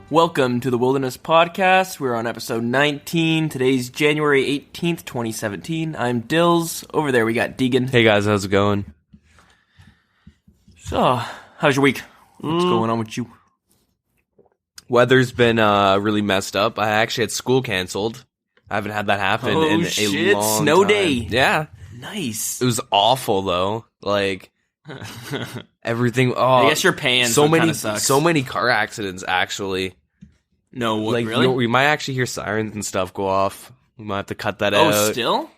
Welcome to the Wilderness Podcast. We're on episode 19. Today's January 18th, 2017. I'm Dills. Over there we got Deegan. Hey guys, how's it going? So, how's your week? What's going on with you? Weather's been really messed up. I actually had school canceled. I haven't had that happen in a long Snow time. day. Yeah. Nice. It was awful though. Like everything. I guess you're paying, so it kinda sucks. So many car accidents actually. No, what, like, really? We might actually hear sirens and stuff go off. We might have to cut that out. Oh, still?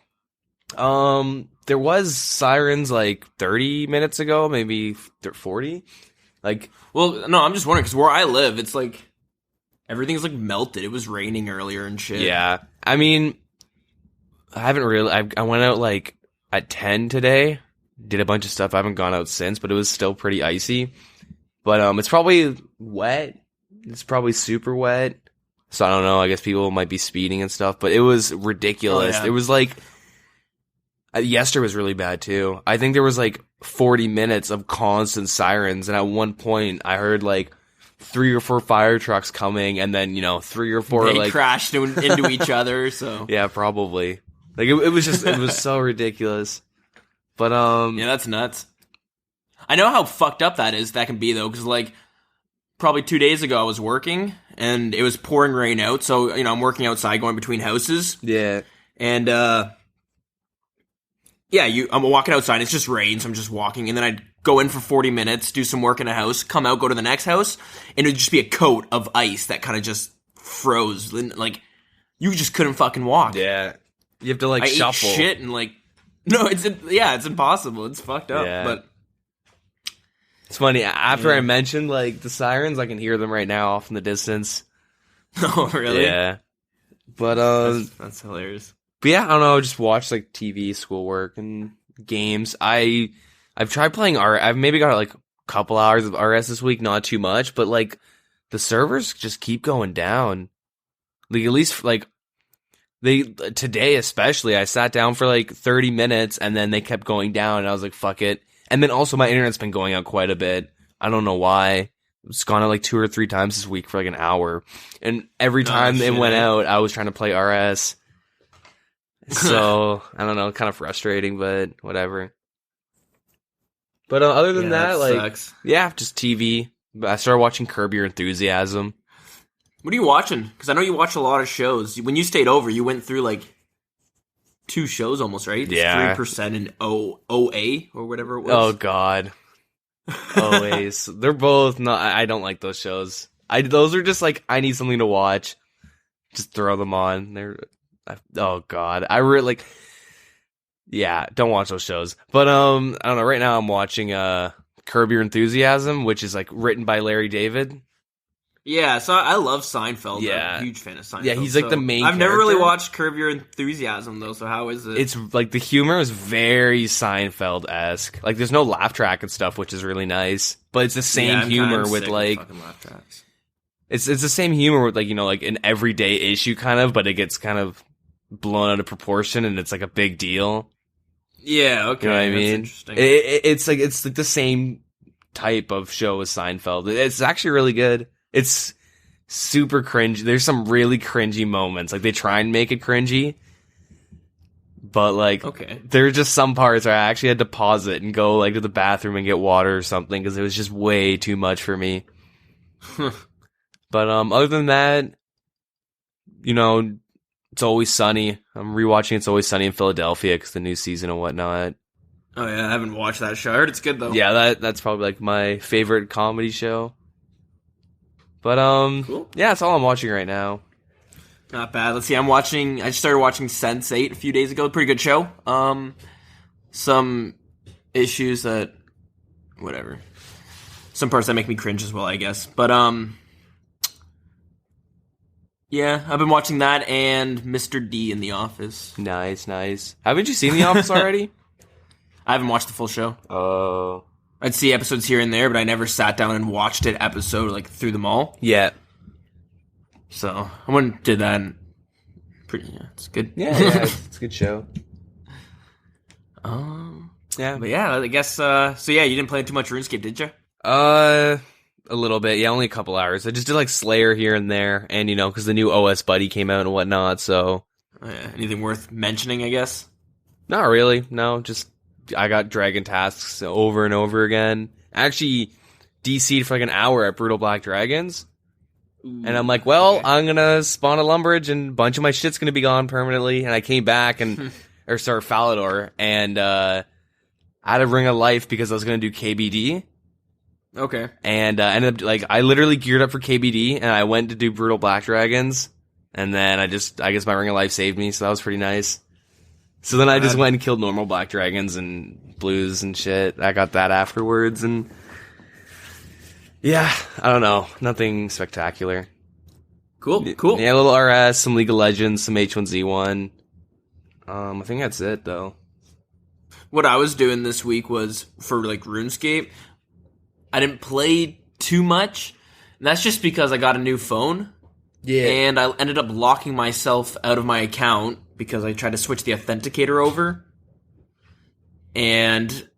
There was sirens like 30 minutes ago, maybe 40. Like, well, no, I'm just wondering because where I live, it's like everything's like melted. It was raining earlier and shit. yeah. I mean, I haven't really. I went out like at 10 today. Did a bunch of stuff. I haven't gone out since, but it was still pretty icy. But it's probably wet. It's probably super wet. So I don't know. I guess people might be speeding and stuff. But it was ridiculous. Oh, yeah. It was like yesterday was really bad too. I think there was like 40 minutes of constant sirens, and at one point I heard like 3 or 4 fire trucks coming, and then 3 or 4 They like crashed into each other. So yeah, probably. Like it was just it was so ridiculous. But yeah, that's nuts. I know how fucked up that can be though, because like probably 2 days ago I was working and it was pouring rain out. So I'm working outside, going between houses. yeah, And I'm walking outside. It's just rain, so I'm just walking, and then I'd go in for 40 minutes, do some work in a house, come out, go to the next house, and it'd just be a coat of ice that kind of just froze. Like you just couldn't fucking walk. yeah. You have to like I shuffle. ate shit and like no, it's impossible. It's fucked up. Yeah. But It's funny. After I mentioned like the sirens, I can hear them right now off in the distance. oh really? Yeah. But That's hilarious. But yeah, I don't know. Just watch like TV, schoolwork, and games. I've tried playing RS. I've maybe got like a couple hours of RS this week, not too much, but like the servers just keep going down. Like at least like today especially, I sat down for like 30 minutes and then they kept going down, and I was like, fuck it. And then also my internet's been going out quite a bit. I don't know why. It's gone out like 2 or 3 times this week for like an hour, and every time it went out, I was trying to play RS. So, I don't know, kind of frustrating, but whatever. But other than that, like, sucks. yeah, just TV. I started watching Curb Your Enthusiasm. What are you watching? Because I know you watch a lot of shows. When you stayed over, you went through like 2 shows almost, right? Yeah. 3% and OA or whatever it was. Oh, God. Always. They're both not, I don't like those shows. Those are just like, I need something to watch. Just throw them on. Oh God, I really like. Yeah, don't watch those shows. But I don't know. Right now, I'm watching Curb Your Enthusiasm, which is like written by Larry David. Yeah, so I love Seinfeld. Yeah. I'm a huge fan of Seinfeld. Yeah, he's like the main. I've never really character. watched Curb Your Enthusiasm though. So how is it? It's like the humor is very Seinfeld-esque. Like there's no laugh track and stuff, which is really nice. But it's the same I'm humor kinda with sick of like. fucking laugh tracks. It's the same humor with like like an everyday issue kind of, but it gets kind of blown out of proportion and it's like a big deal. Yeah, okay. You know what I that's mean? interesting. It's like the same type of show as Seinfeld. It's actually really good. It's super cringy. There's some really cringy moments. Like they try and make it cringy, but like there are just some parts where I actually had to pause it and go like to the bathroom and get water or something because it was just way too much for me. But other than that, It's Always Sunny. I'm rewatching It's Always Sunny in Philadelphia because the new season and whatnot. Oh yeah, I haven't watched that show. I heard it's good though. Yeah, that's probably like my favorite comedy show. But cool. Yeah, that's all I'm watching right now. Not bad. Let's see. I just started watching Sense8 a few days ago. Pretty good show. Some issues that, whatever. Some parts that make me cringe as well, I guess. But yeah, I've been watching that and Mr. D in The Office. Nice. Haven't you seen The Office already? I haven't watched the full show. Oh. I'd see episodes here and there, but I never sat down and watched it episode like through them all. Yeah. So I went and did that. And it's good. Yeah, it's a good show. Yeah, but yeah, I guess. So yeah, you didn't play too much RuneScape, did you? A little bit, yeah, only a couple hours. I just did like Slayer here and there, and because the new Osbuddy came out and whatnot, so. Anything worth mentioning, I guess? Not really, no, just I got dragon tasks over and over again. I actually DC'd for like an hour at Brutal Black Dragons, and I'm like, well, okay. I'm gonna spawn a Lumbridge and a bunch of my shit's gonna be gone permanently, and I came back and, or start Falador, and I had a Ring of Life because I was gonna do KBD. Okay. And ended up, like, I literally geared up for KBD, and I went to do Brutal Black Dragons, and then I guess my Ring of Life saved me, so that was pretty nice. So then I just went and killed normal Black Dragons and Blues and shit. I got that afterwards, and yeah, I don't know. Nothing spectacular. Cool. Yeah, a little RS, some League of Legends, some H1Z1. I think that's it, though. What I was doing this week was, for, like, RuneScape, I didn't play too much, and that's just because I got a new phone. Yeah. And I ended up locking myself out of my account because I tried to switch the authenticator over. And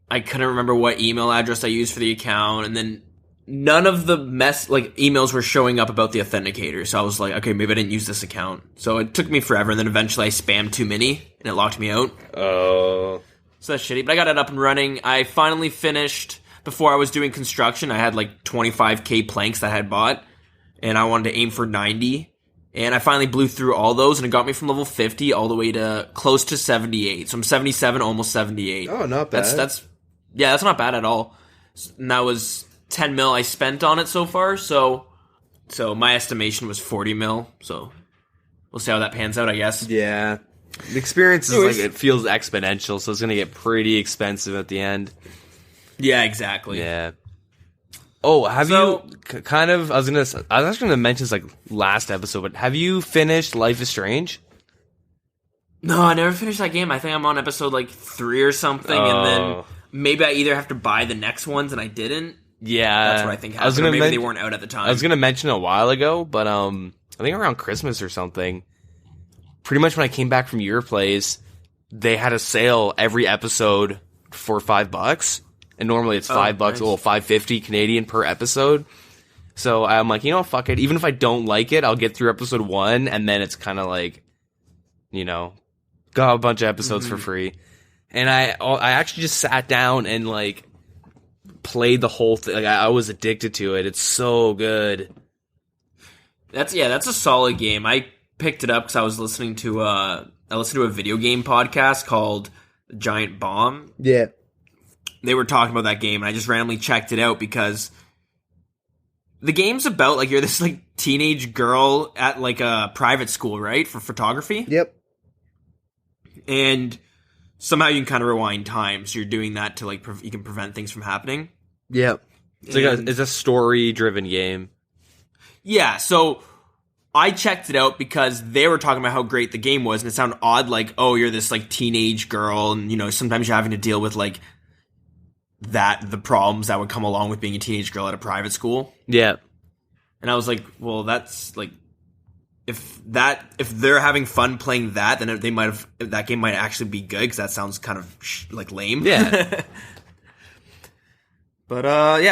I couldn't remember what email address I used for the account, and then none of the emails were showing up about the authenticator. So I was like, okay, maybe I didn't use this account. So it took me forever, and then eventually I spammed too many, and it locked me out. Oh. So that's shitty, but I got it up and running. I finally finished. Before I was doing construction, I had like 25k planks that I had bought, and I wanted to aim for 90. And I finally blew through all those, and it got me from level 50 all the way to close to 78. So I'm 77, almost 78. Oh, not bad. That's not bad at all. And that was 10 mil I spent on it so far. So my estimation was 40 mil. So we'll see how that pans out, I guess. Yeah. The experience is like, it feels exponential, so it's going to get pretty expensive at the end. Yeah, exactly. Yeah. Oh, you kind of? I was actually gonna mention this like last episode, but have you finished Life is Strange? No, I never finished that game. I think I'm on episode like 3 or something, and then maybe I either have to buy the next ones, and I didn't. Yeah, that's what I think happened. Or maybe they weren't out at the time. I was gonna mention a while ago, but I think around Christmas or something. Pretty much when I came back from your place, they had a sale every episode for $5. And normally it's $5, nice. Well, $5.50 Canadian per episode. So I'm like, fuck it. Even if I don't like it, I'll get through episode 1, and then it's kind of like, got a bunch of episodes for free. And I actually just sat down and like played the whole thing. Like I was addicted to it. It's so good. That's a solid game. I picked it up because I was listening to a video game podcast called Giant Bomb. Yeah. They were talking about that game, and I just randomly checked it out because the game's about, like, you're this, like, teenage girl at, like, a private school, right, for photography? Yep. And somehow you can kind of rewind time, so you're doing that to, like, you can prevent things from happening. Yep. It's a story-driven game. Yeah, so I checked it out because they were talking about how great the game was, and it sounded odd, like, oh, you're this, like, teenage girl, and, sometimes you're having to deal with, like, the problems that would come along with being a teenage girl at a private school. Yeah. And I was like, well, that's like, if they're having fun playing that, then that game might actually be good, because that sounds kind of like lame. Yeah. But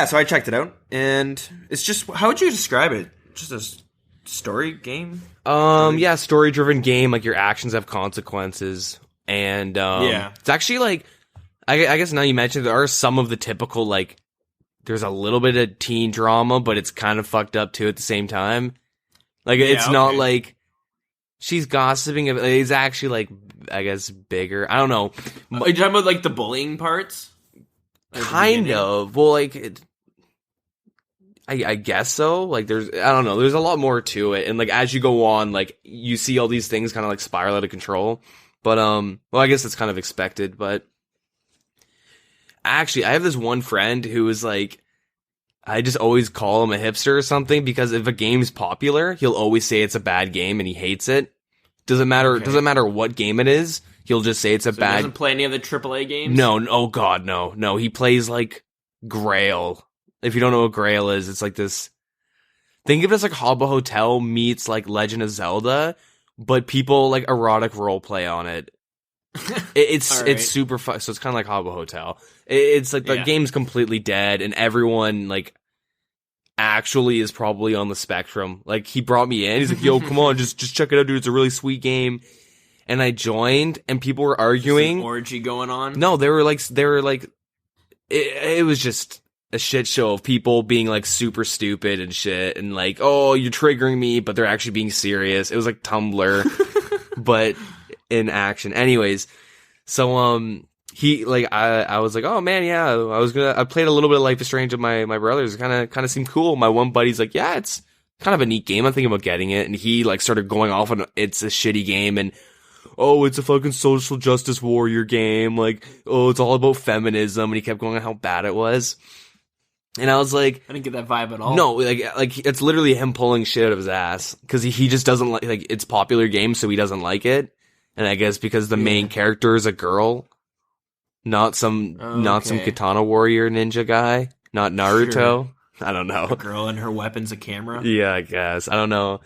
so I checked it out, and it's just, how would you describe it? Just a story game? Yeah, story driven game, like your actions have consequences, and it's actually like, I guess now you mentioned there are some of the typical, like, there's a little bit of teen drama, but it's kind of fucked up too at the same time. Like, it's not like she's gossiping. It's actually, like, I guess, bigger. I don't know. Are you talking about, like, the bullying parts? Kind of. Well, like, I guess so. Like, I don't know. There's a lot more to it. And, like, as you go on, like, you see all these things kind of, like, spiral out of control. But, well, I guess it's kind of expected, but actually, I have this one friend who is like, I just always call him a hipster or something, because if a game's popular, he'll always say it's a bad game and he hates it. Doesn't matter what game it is, he'll just say it's a bad. He doesn't play any of the AAA games? No, oh god, no. No, he plays like Grail. If you don't know what Grail is, it's like this, think of it as like Habbo Hotel meets like Legend of Zelda, but people like erotic roleplay on it. It's super fun. So it's kind of like Habbo Hotel. It's like the game's completely dead, and everyone like actually is probably on the spectrum. Like, he brought me in. He's like, yo, come on, just check it out, dude. It's a really sweet game. And I joined, and people were arguing. Just an orgy going on? No, they were like, it was just a shit show of people being like super stupid and shit, and like, oh, you're triggering me, but they're actually being serious. It was like Tumblr, but in action. Anyways, so he like I was like, oh man, yeah, I played a little bit of Life is Strange with my brothers. It kind of seemed cool. My one buddy's like, yeah, it's kind of a neat game. I'm thinking about getting it, and he like started going off on it's a shitty game and. Oh, it's a fucking social justice warrior game. Like, oh, it's all about feminism. And he kept going on how bad it was. And I was like... I didn't get that vibe at all. No, like it's literally him pulling shit out of his ass. Because he just doesn't like, it's a popular game, so he doesn't like it. And I guess because the main character is a girl. Not some katana warrior ninja guy. Not Naruto. Sure. I don't know. A girl and her weapon's a camera? Yeah, I guess. I don't know.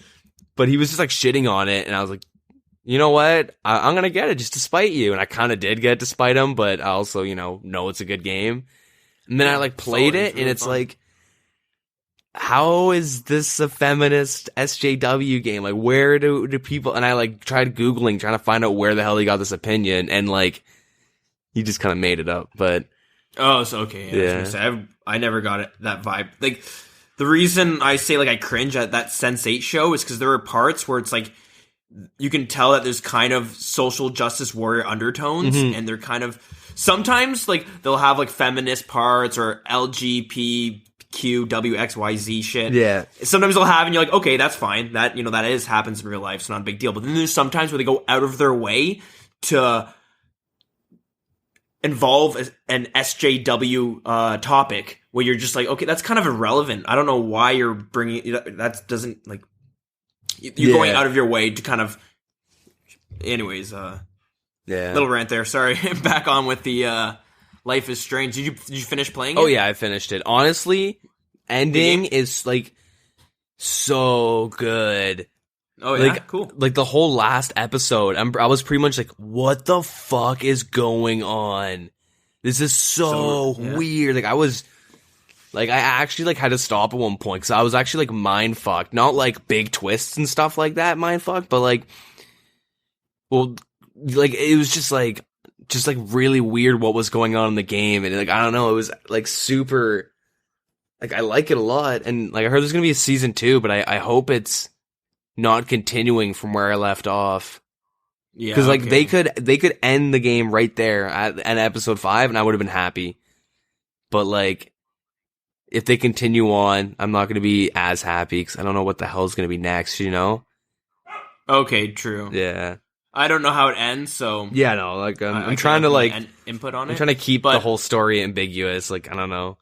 But he was just like shitting on it. And I was like, you know what? I'm going to get it just to spite you. And I kind of did get it to spite him, but I also, know it's a good game. And then I like played it and it's like, how is this a feminist SJW game? Like, where do people, and I like tried Googling, trying to find out where the hell he got this opinion. And like, he just kind of made it up, but. Oh, so okay. Yeah. I was gonna say, I never got it, that vibe. Like, the reason I say like I cringe at that Sense8 show is because there are parts where it's like, you can tell that there's kind of social justice warrior undertones, and they're kind of sometimes like they'll have like feminist parts or LGBTQWXYZ shit. Yeah. Sometimes they'll have, and you're like, okay, that's fine. That that happens in real life. It's not a big deal. But then there's sometimes where they go out of their way to involve an SJW topic where you're just like, okay, that's kind of irrelevant. I don't know why you're bringing that. Doesn't like. You're going out of your way to kind of... Anyways, little rant there. Sorry. Back on with the Life is Strange. Did you finish playing it? Oh, yeah, I finished it. Honestly, ending is, like, so good. Oh, yeah? Like, cool. Like, the whole last episode, I was pretty much like, what the fuck is going on? This is so weird. Like, I was... Like, I actually, like, had to stop at one point, because I was actually, like, mind-fucked. Not, like, big twists and stuff like that, mind-fucked, but, like, well, like, it was just, like, really weird what was going on in the game, and, like, I don't know, it was, like, super, like, I like it a lot, and, like, I heard there's gonna be a season 2, but I hope it's not continuing from where I left off. Yeah, because, like, they could end the game right there at episode 5, and I would have been happy. But, like, if they continue on, I'm not going to be as happy because I don't know what the hell is going to be next, Okay, true. Yeah. I don't know how it ends, so... Yeah, no, like, I'm trying to, like... Input on it? I'm trying to keep the whole story ambiguous, like, I don't know.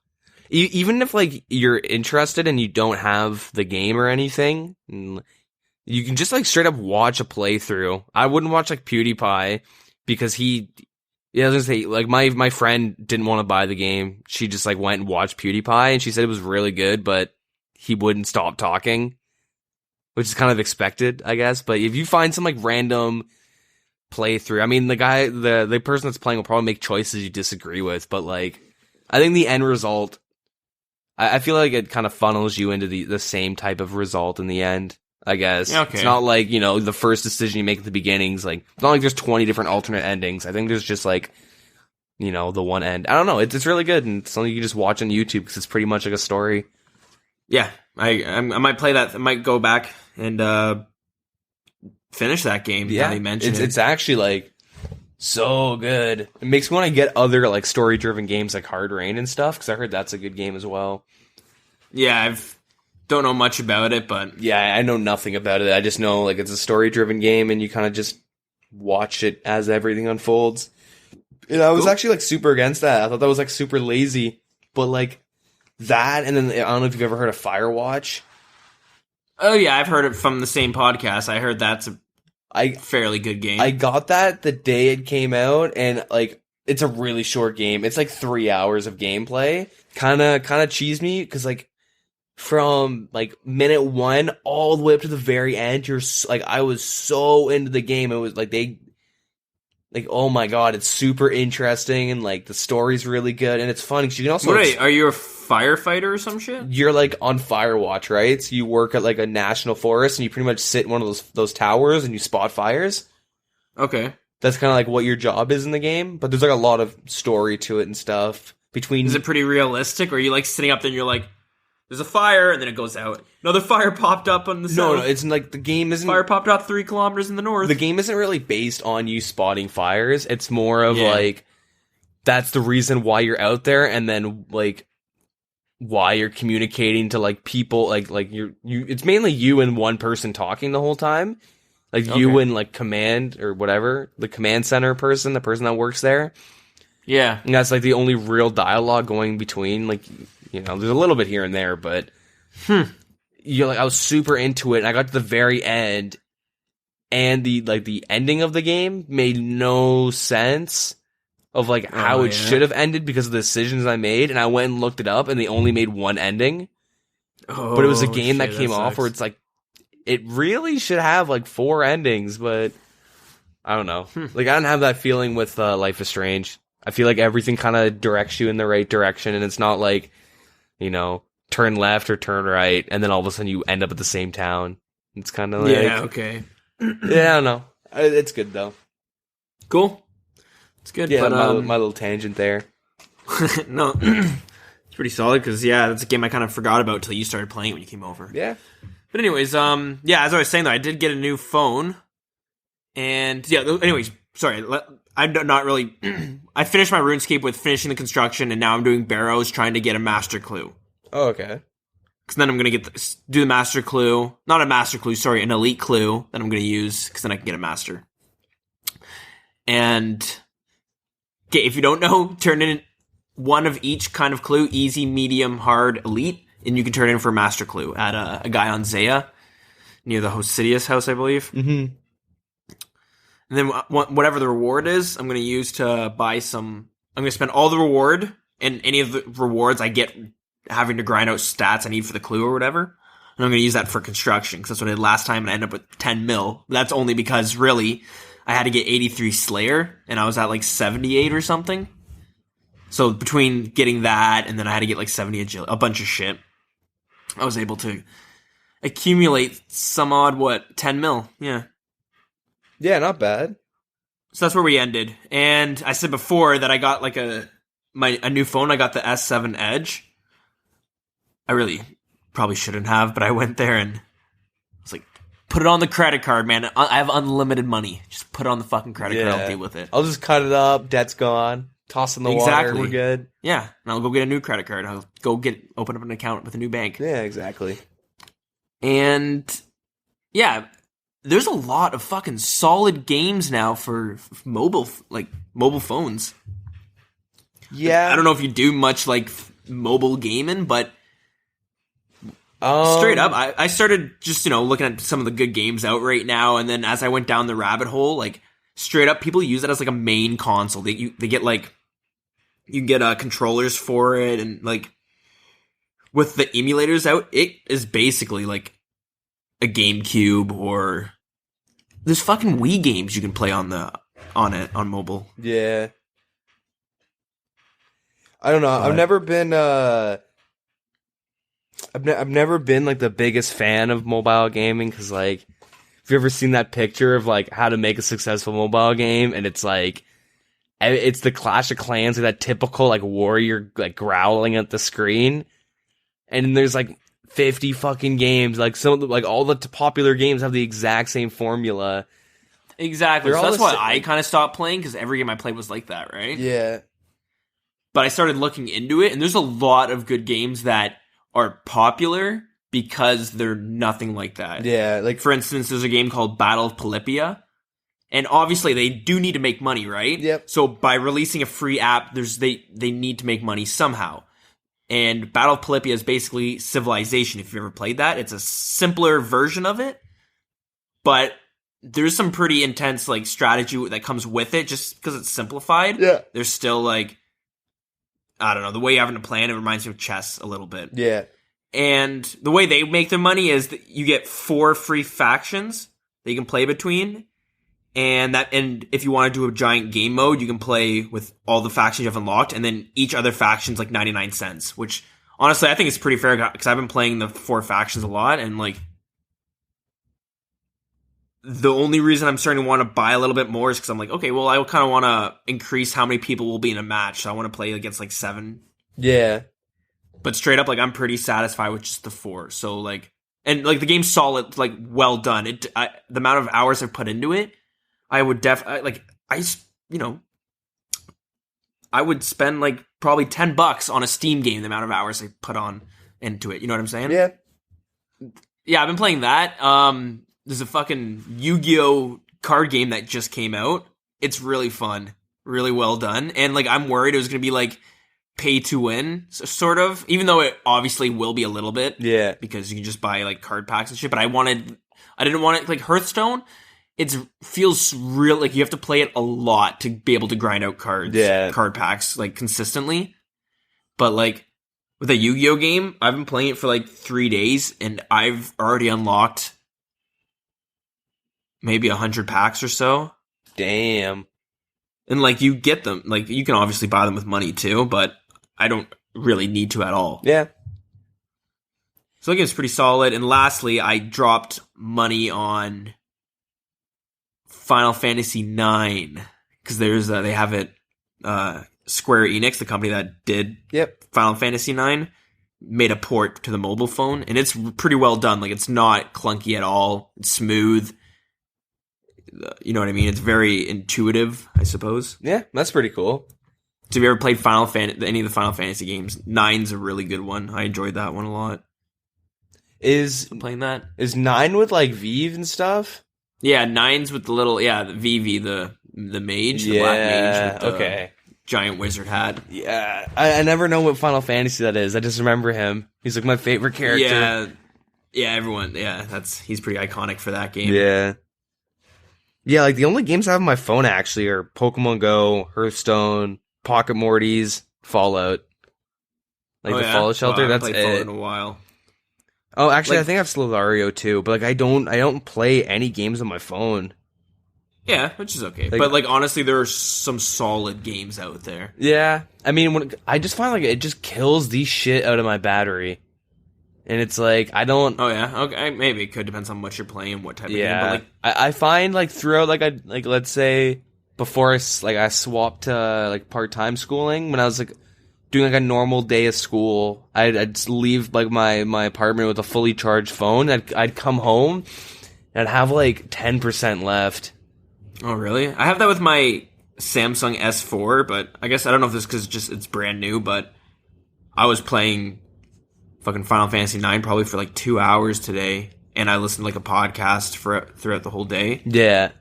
Even if, like, you're interested and you don't have the game or anything, you can just, like, straight up watch a playthrough. I wouldn't watch, like, PewDiePie because yeah, I was gonna say, like, my friend didn't want to buy the game. She just, like, went and watched PewDiePie, and she said it was really good, but he wouldn't stop talking, which is kind of expected, I guess. But if you find some, like, random playthrough, I mean, the person that's playing will probably make choices you disagree with, but, like, I think the end result, I feel like it kind of funnels you into the same type of result in the end. I guess. Okay. It's not like, the first decision you make at the beginning's like, it's not like there's 20 different alternate endings. I think there's just like, the one end. I don't know. It's really good, and it's something you can just watch on YouTube because it's pretty much like a story. Yeah. I might play that. I might go back and finish that game. Yeah. They mentioned it's actually like so good. It makes me want to get other like story driven games like Hard Rain and stuff because I heard that's a good game as well. Yeah, don't know much about it, but... Yeah, I know nothing about it. I just know, like, it's a story-driven game, and you kind of just watch it as everything unfolds. And I was actually, like, super against that. I thought that was, like, super lazy. But, like, that, and then, I don't know if you've ever heard of Firewatch. Oh, yeah, I've heard it from the same podcast. I heard that's a fairly good game. I got that the day it came out, and, like, it's a really short game. It's, like, 3 hours of gameplay. Kind of cheesed me, because, like, from like minute 1 all the way up to the very end, I was so into the game. It was like like, oh my god, it's super interesting, and like the story's really good, and it's fun because you can also. Wait, are you a firefighter or some shit? You're like on fire watch, right? So you work at like a national forest, and you pretty much sit in one of those towers, and you spot fires. Okay. That's kind of like what your job is in the game, but there's like a lot of story to it and stuff. Is it pretty realistic, or are you like sitting up there and you're like, there's a fire, and then it goes out. Another fire popped up on the south. No, it's like the game isn't... Fire popped out 3 kilometers in the north. The game isn't really based on you spotting fires. It's more of like, that's the reason why you're out there, and then like, why you're communicating to like people, like you. It's mainly you and one person talking the whole time. Like you and like command or whatever, the command center person, the person that works there. Yeah. And that's like the only real dialogue going between, like, you know, there's a little bit here and there, but you're like, I was super into it, and I got to the very end, and the ending of the game made no sense of like how it should have ended because of the decisions I made, and I went and looked it up, and they only made one ending. But it was a game that came off where it's like, it really should have like 4 endings, but I don't know. Like, I don't have that feeling with Life is Strange. I feel like everything kind of directs you in the right direction, and it's not like, you know, turn left or turn right, and then all of a sudden you end up at the same town. It's kind of like... Yeah, okay. Yeah, I don't know. It's good, though. Cool. It's good. Yeah, but, my little tangent there. No, it's pretty solid, because, yeah, that's a game I kind of forgot about until you started playing it when you came over. Yeah. But anyways, yeah, as I was saying, though, I did get a new phone, and, yeah, anyways, sorry, I'm not really... I finished my RuneScape with finishing the construction, and now I'm doing Barrows, trying to get a Master Clue. Oh, okay. Because then I'm going to do the Master Clue. Not a Master Clue, sorry, an Elite Clue that I'm going to use, because then I can get a Master. And, okay, if you don't know, turn in one of each kind of clue, easy, medium, hard, elite, and you can turn it in for a Master Clue at a guy on Zaya, near the Hosidius house, I believe. Mm-hmm. And then whatever the reward is, I'm going to use to buy some... I'm going to spend all the reward, and any of the rewards I get having to grind out stats I need for the clue or whatever. And I'm going to use that for construction, because that's what I did last time, and I ended up with 10 mil. That's only because, really, I had to get 83 Slayer, and I was at like 78 or something. So between getting that, and then I had to get like 70 agility, a bunch of shit, I was able to accumulate some odd, 10 mil, yeah. Yeah, not bad. So that's where we ended. And I said before that I got like a new phone. I got the S7 Edge. I really probably shouldn't have, but I went there and I was like, put it on the credit card, man. I have unlimited money. Just put it on the fucking credit card. I'll deal with it. I'll just cut it up. Debt's gone. Toss in the water. We're good. Yeah. And I'll go get a new credit card. I'll go open up an account with a new bank. Yeah, exactly. And yeah, there's a lot of fucking solid games now for mobile phones. Yeah. I don't know if you do much like mobile gaming, but straight up, I started just, looking at some of the good games out right now, and then as I went down the rabbit hole, like straight up, people use it as like a main console. They get like, you can get controllers for it, and like with the emulators out, it is basically like a GameCube, or there's fucking Wii games you can play on mobile. Yeah. I don't know. I've never been like the biggest fan of mobile gaming, because like, have you ever seen that picture of like how to make a successful mobile game, and it's like, it's the Clash of Clans, like that typical like warrior like growling at the screen, and there's like 50 fucking games, like all the popular games have the exact same formula. Exactly. So that's why I kind of stopped playing, because every game I played was like that, right? Yeah. But I started looking into it, and there's a lot of good games that are popular because they're nothing like that. Yeah, like for instance, there's a game called Battle of Polypia, and obviously they do need to make money, right? Yep. So by releasing a free app, they need to make money somehow. And Battle of Polypia is basically Civilization. If you've ever played that, it's a simpler version of it, but there's some pretty intense like strategy that comes with it, just because it's simplified. Yeah. There's still like, I don't know, the way you have to plan, it reminds me of chess a little bit. Yeah. And the way they make their money is that you get 4 free factions that you can play between, And if you want to do a giant game mode, you can play with all the factions you have unlocked, and then each other faction's like 99 cents, which honestly I think is pretty fair because I've been playing the 4 factions a lot, and like the only reason I'm starting to want to buy a little bit more is because I'm like, okay, well, I kind of want to increase how many people will be in a match, so I want to play against like 7. Yeah. But straight up, like, I'm pretty satisfied with just the 4. So like, and like the game's solid, like well done. The amount of hours I've put into it, I would I would spend like probably $10 on a Steam game. The amount of hours I put on into it, you know what I'm saying? Yeah. Yeah, I've been playing that. There's a fucking Yu-Gi-Oh card game that just came out. It's really fun, really well done, and like I'm worried it was gonna be like pay to win, sort of. Even though it obviously will be a little bit, yeah, because you can just buy like card packs and shit. But I didn't want it like Hearthstone. It feels real, like you have to play it a lot to be able to grind out card packs, like, consistently. But, like, with a Yu-Gi-Oh game, I've been playing it for, like, 3 days, and I've already unlocked maybe 100 packs or so. Damn. And, like, you get them. Like, you can obviously buy them with money, too, but I don't really need to at all. Yeah. So, the game's pretty solid. And lastly, I dropped money on Final Fantasy IX, because they have it, Square Enix, the company that did Final Fantasy IX, made a port to the mobile phone, and it's pretty well done. Like, it's not clunky at all. It's smooth. You know what I mean? It's very intuitive, I suppose. Yeah, that's pretty cool. So have you ever played any of the Final Fantasy games? Nine's a really good one. I enjoyed that one a lot. I'm playing that. Is 9 with, like, Vive and stuff? Yeah, Nine's with the little, the Vivi, the mage, the black mage with the giant wizard hat. Yeah, I never know what Final Fantasy that is. I just remember him. He's like my favorite character. Yeah, everyone, he's pretty iconic for that game. Yeah. Yeah, like the only games I have on my phone actually are Pokemon Go, Hearthstone, Pocket Mortys, Fallout. Like the Fallout Shelter, that's it. I haven't played Fallout in a while. Oh, actually, I think I have Stellario too, but like I don't play any games on my phone. Yeah, which is okay. Like, but like honestly, there are some solid games out there. Yeah, I mean, I just find like it just kills the shit out of my battery, and it's like I don't. Oh yeah, okay, maybe it could depend on what you're playing, what type of game. But like, I find like throughout like let's say before I swapped to like part-time schooling when I was like doing like a normal day of school, I'd just leave like my apartment with a fully charged phone. I'd come home and I'd have like 10% left. Oh really? I have that with my Samsung S4, but I guess I don't know if this is because it's brand new, but I was playing fucking Final Fantasy IX probably for like 2 hours today, and I listened to like a podcast throughout the whole day. Yeah.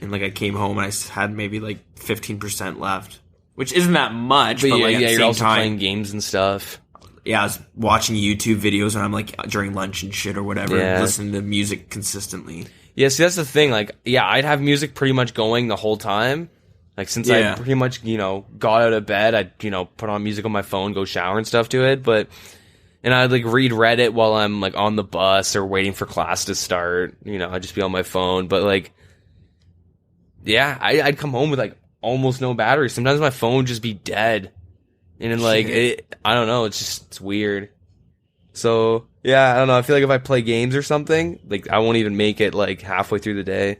And like I came home and I had maybe like 15% left. Which isn't that much, but like at the you're same also time, playing games and stuff. Yeah, I was watching YouTube videos and I'm like during lunch and shit or whatever, listening to music consistently. Yeah, see that's the thing. Like, yeah, I'd have music pretty much going the whole time. Like since I pretty much got out of bed, I'd put on music on my phone, go shower and stuff to it. And I'd like read Reddit while I'm like on the bus or waiting for class to start. I'd just be on my phone. But like, yeah, I'd come home with like almost no battery. Sometimes my phone would just be dead. And then like, I don't know, it's weird. So, yeah, I don't know. I feel like if I play games or something, like I won't even make it like halfway through the day.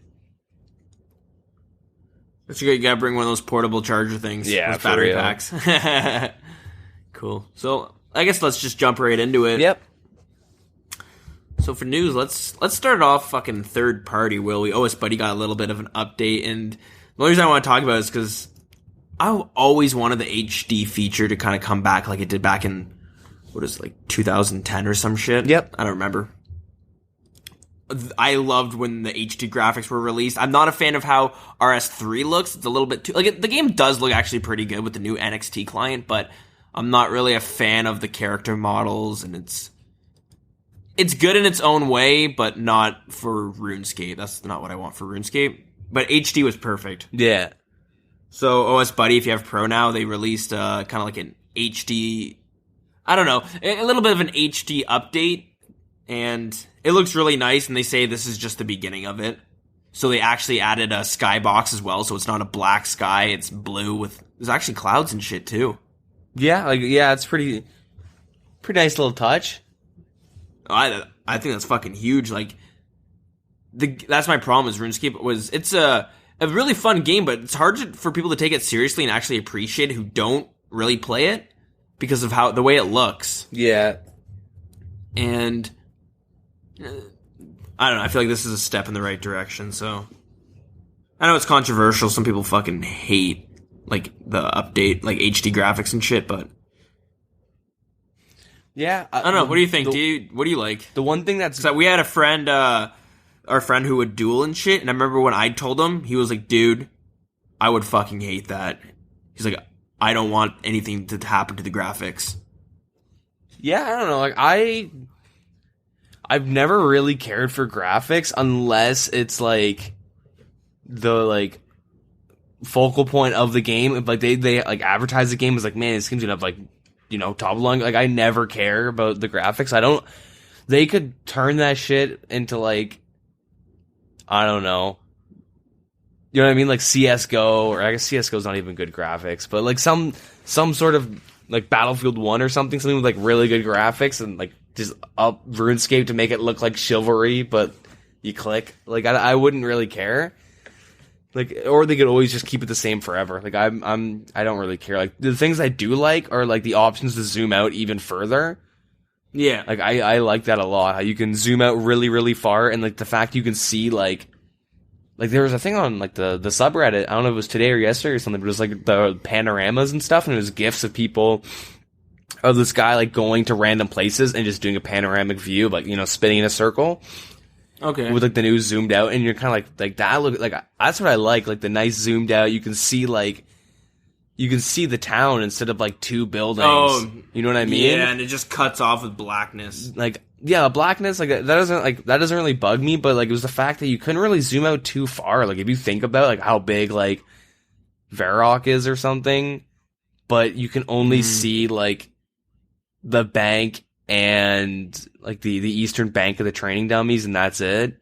But you gotta bring one of those portable charger things. Yeah, with battery packs. Cool. So, I guess let's just jump right into it. Yep. So for news, let's start off fucking third party, will we? Osbuddy got a little bit of an update, and the only reason I want to talk about it is because I always wanted the HD feature to kind of come back like it did back in, 2010 or some shit? Yep. I don't remember. I loved when the HD graphics were released. I'm not a fan of how RS3 looks. It's a little bit too... the game does look actually pretty good with the new NXT client, but I'm not really a fan of the character models, and it's good in its own way, but not for RuneScape. That's not what I want for RuneScape. But HD was perfect. Yeah. So Osbuddy, if you have Pro now, they released kind of like an HD... I don't know, a little bit of an HD update, and it looks really nice, and they say this is just the beginning of it. So they actually added a skybox as well, so it's not a black sky, it's blue with there's actually clouds and shit too. Yeah, it's pretty nice little touch. I think that's fucking huge. Like that's my problem is RuneScape it's a really fun game, but it's hard for people to take it seriously and actually appreciate it who don't really play it because of the way it looks. Yeah. And I don't know, I feel like this is a step in the right direction, so I know it's controversial, some people fucking hate like the update, like HD graphics and shit, but yeah, I don't know. What do you think? What do you like? The one thing that's we had a friend, our friend who would duel and shit, and I remember when I told him, he was like, "Dude, I would fucking hate that." He's like, "I don't want anything to happen to the graphics." Yeah, I don't know. Like I've never really cared for graphics unless it's like the like focal point of the game. If like they like advertise the game as like, man, this game's gonna have like, you know, top line. Like I never care about the graphics. They could turn that shit into like, I don't know. You know what I mean? Like CS:GO, or I guess CS:GO's not even good graphics, but like some sort of like Battlefield 1 or something with like really good graphics and like just up RuneScape to make it look like Chivalry, but you click. Like I wouldn't really care. Like, or they could always just keep it the same forever. Like I don't really care. Like the things I do like are like the options to zoom out even further. Yeah. Like I like that a lot. How you can zoom out really, really far, and like the fact you can see like there was a thing on like the subreddit, I don't know if it was today or yesterday or something, but it was like the panoramas and stuff, and it was GIFs of people of this guy like going to random places and just doing a panoramic view, like, you know, spinning in a circle. Okay. With like the news zoomed out, and you're kind of like that look like that's what I like the nice zoomed out. You can see the town instead of like two buildings. Oh, you know what I mean? Yeah, and it just cuts off with blackness. Like, yeah, blackness, like that doesn't really bug me, but like it was the fact that you couldn't really zoom out too far. Like if you think about like how big like Varrock is or something, but you can only see like the bank and like the eastern bank of the training dummies, and that's it.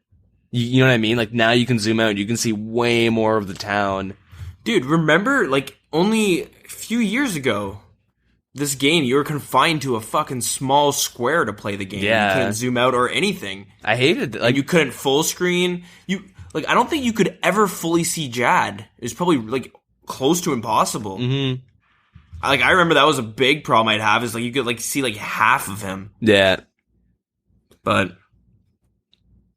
You know what I mean? Like now you can zoom out and you can see way more of the town. Dude, remember like only a few years ago, this game, you were confined to a fucking small square to play the game. Yeah. You can't zoom out or anything. I hated it. Like you couldn't full screen. I don't think you could ever fully see Jad. It was probably like close to impossible. Mm-hmm. Like I remember that was a big problem I'd have, is like you could like see like half of him. Yeah. But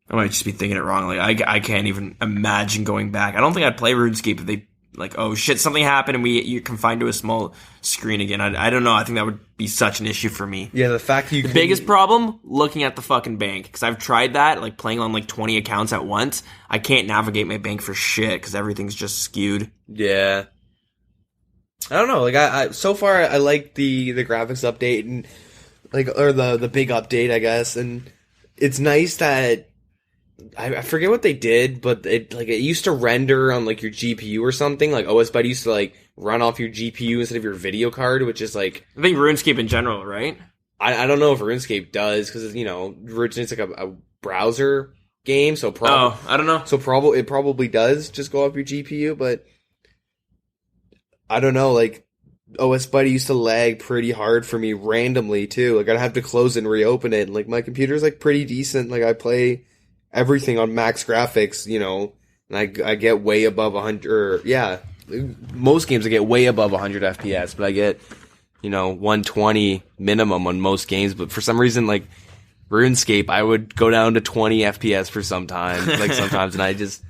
I might just be thinking it wrong. Like I can't even imagine going back. I don't think I'd play RuneScape if they like, oh shit, something happened and you're confined to a small screen again. I don't know. I think that would be such an issue for me. Yeah, the fact that the biggest problem, looking at the fucking bank, because I've tried that, like playing on like 20 accounts at once. I can't navigate my bank for shit because everything's just skewed. Yeah. I don't know. Like I so far I like the graphics update and like, or the big update, I guess, and it's nice that I forget what they did, but it used to render on like your GPU or something. Like Osbuddy used to like run off your GPU instead of your video card, which is like, I think RuneScape in general, right? I don't know if RuneScape does, because you know it's like a browser game, so I don't know. So it probably does just go off your GPU, but I don't know. Like Osbuddy used to lag pretty hard for me randomly too. Like I'd have to close it and reopen it. And, like my computer's like pretty decent. Like I play everything on max graphics, you know, and I get way above 100, or, yeah, most games I get way above 100 FPS, but I get, you know, 120 minimum on most games, but for some reason, like, RuneScape, I would go down to 20 FPS for sometimes, and I just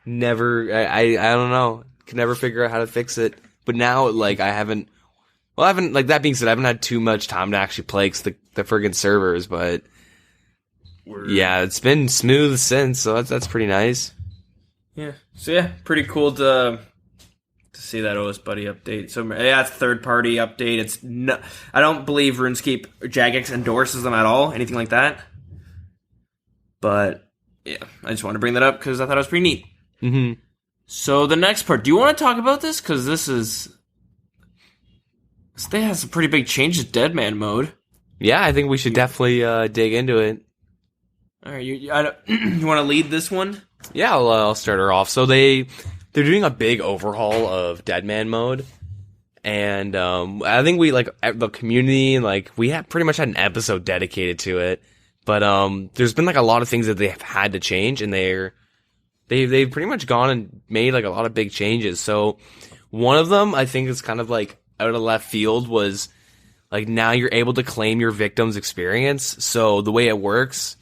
never, I don't know, can never figure out how to fix it, but now, like, like, that being said, I haven't had too much time to actually play the friggin' servers, but yeah, it's been smooth since, so that's pretty nice. Yeah. So yeah, pretty cool to see that Osbuddy update. So yeah, it's a third-party update. It's no, I don't believe RuneScape or Jagex endorses them at all, anything like that. But yeah, I just wanted to bring that up because I thought it was pretty neat. Mm-hmm. So the next part, do you want to talk about this? Because this thing has some pretty big changes to Deadman mode. Yeah, I think we should definitely dig into it. All right, you want to lead this one? Yeah, I'll start her off. So they're doing a big overhaul of Deadman mode. And I think we the community, we have pretty much had an episode dedicated to it. But there's been a lot of things that they've had to change, and they've pretty much gone and made a lot of big changes. So one of them I think is kind of out of left field was now you're able to claim your victim's experience. So the way it works,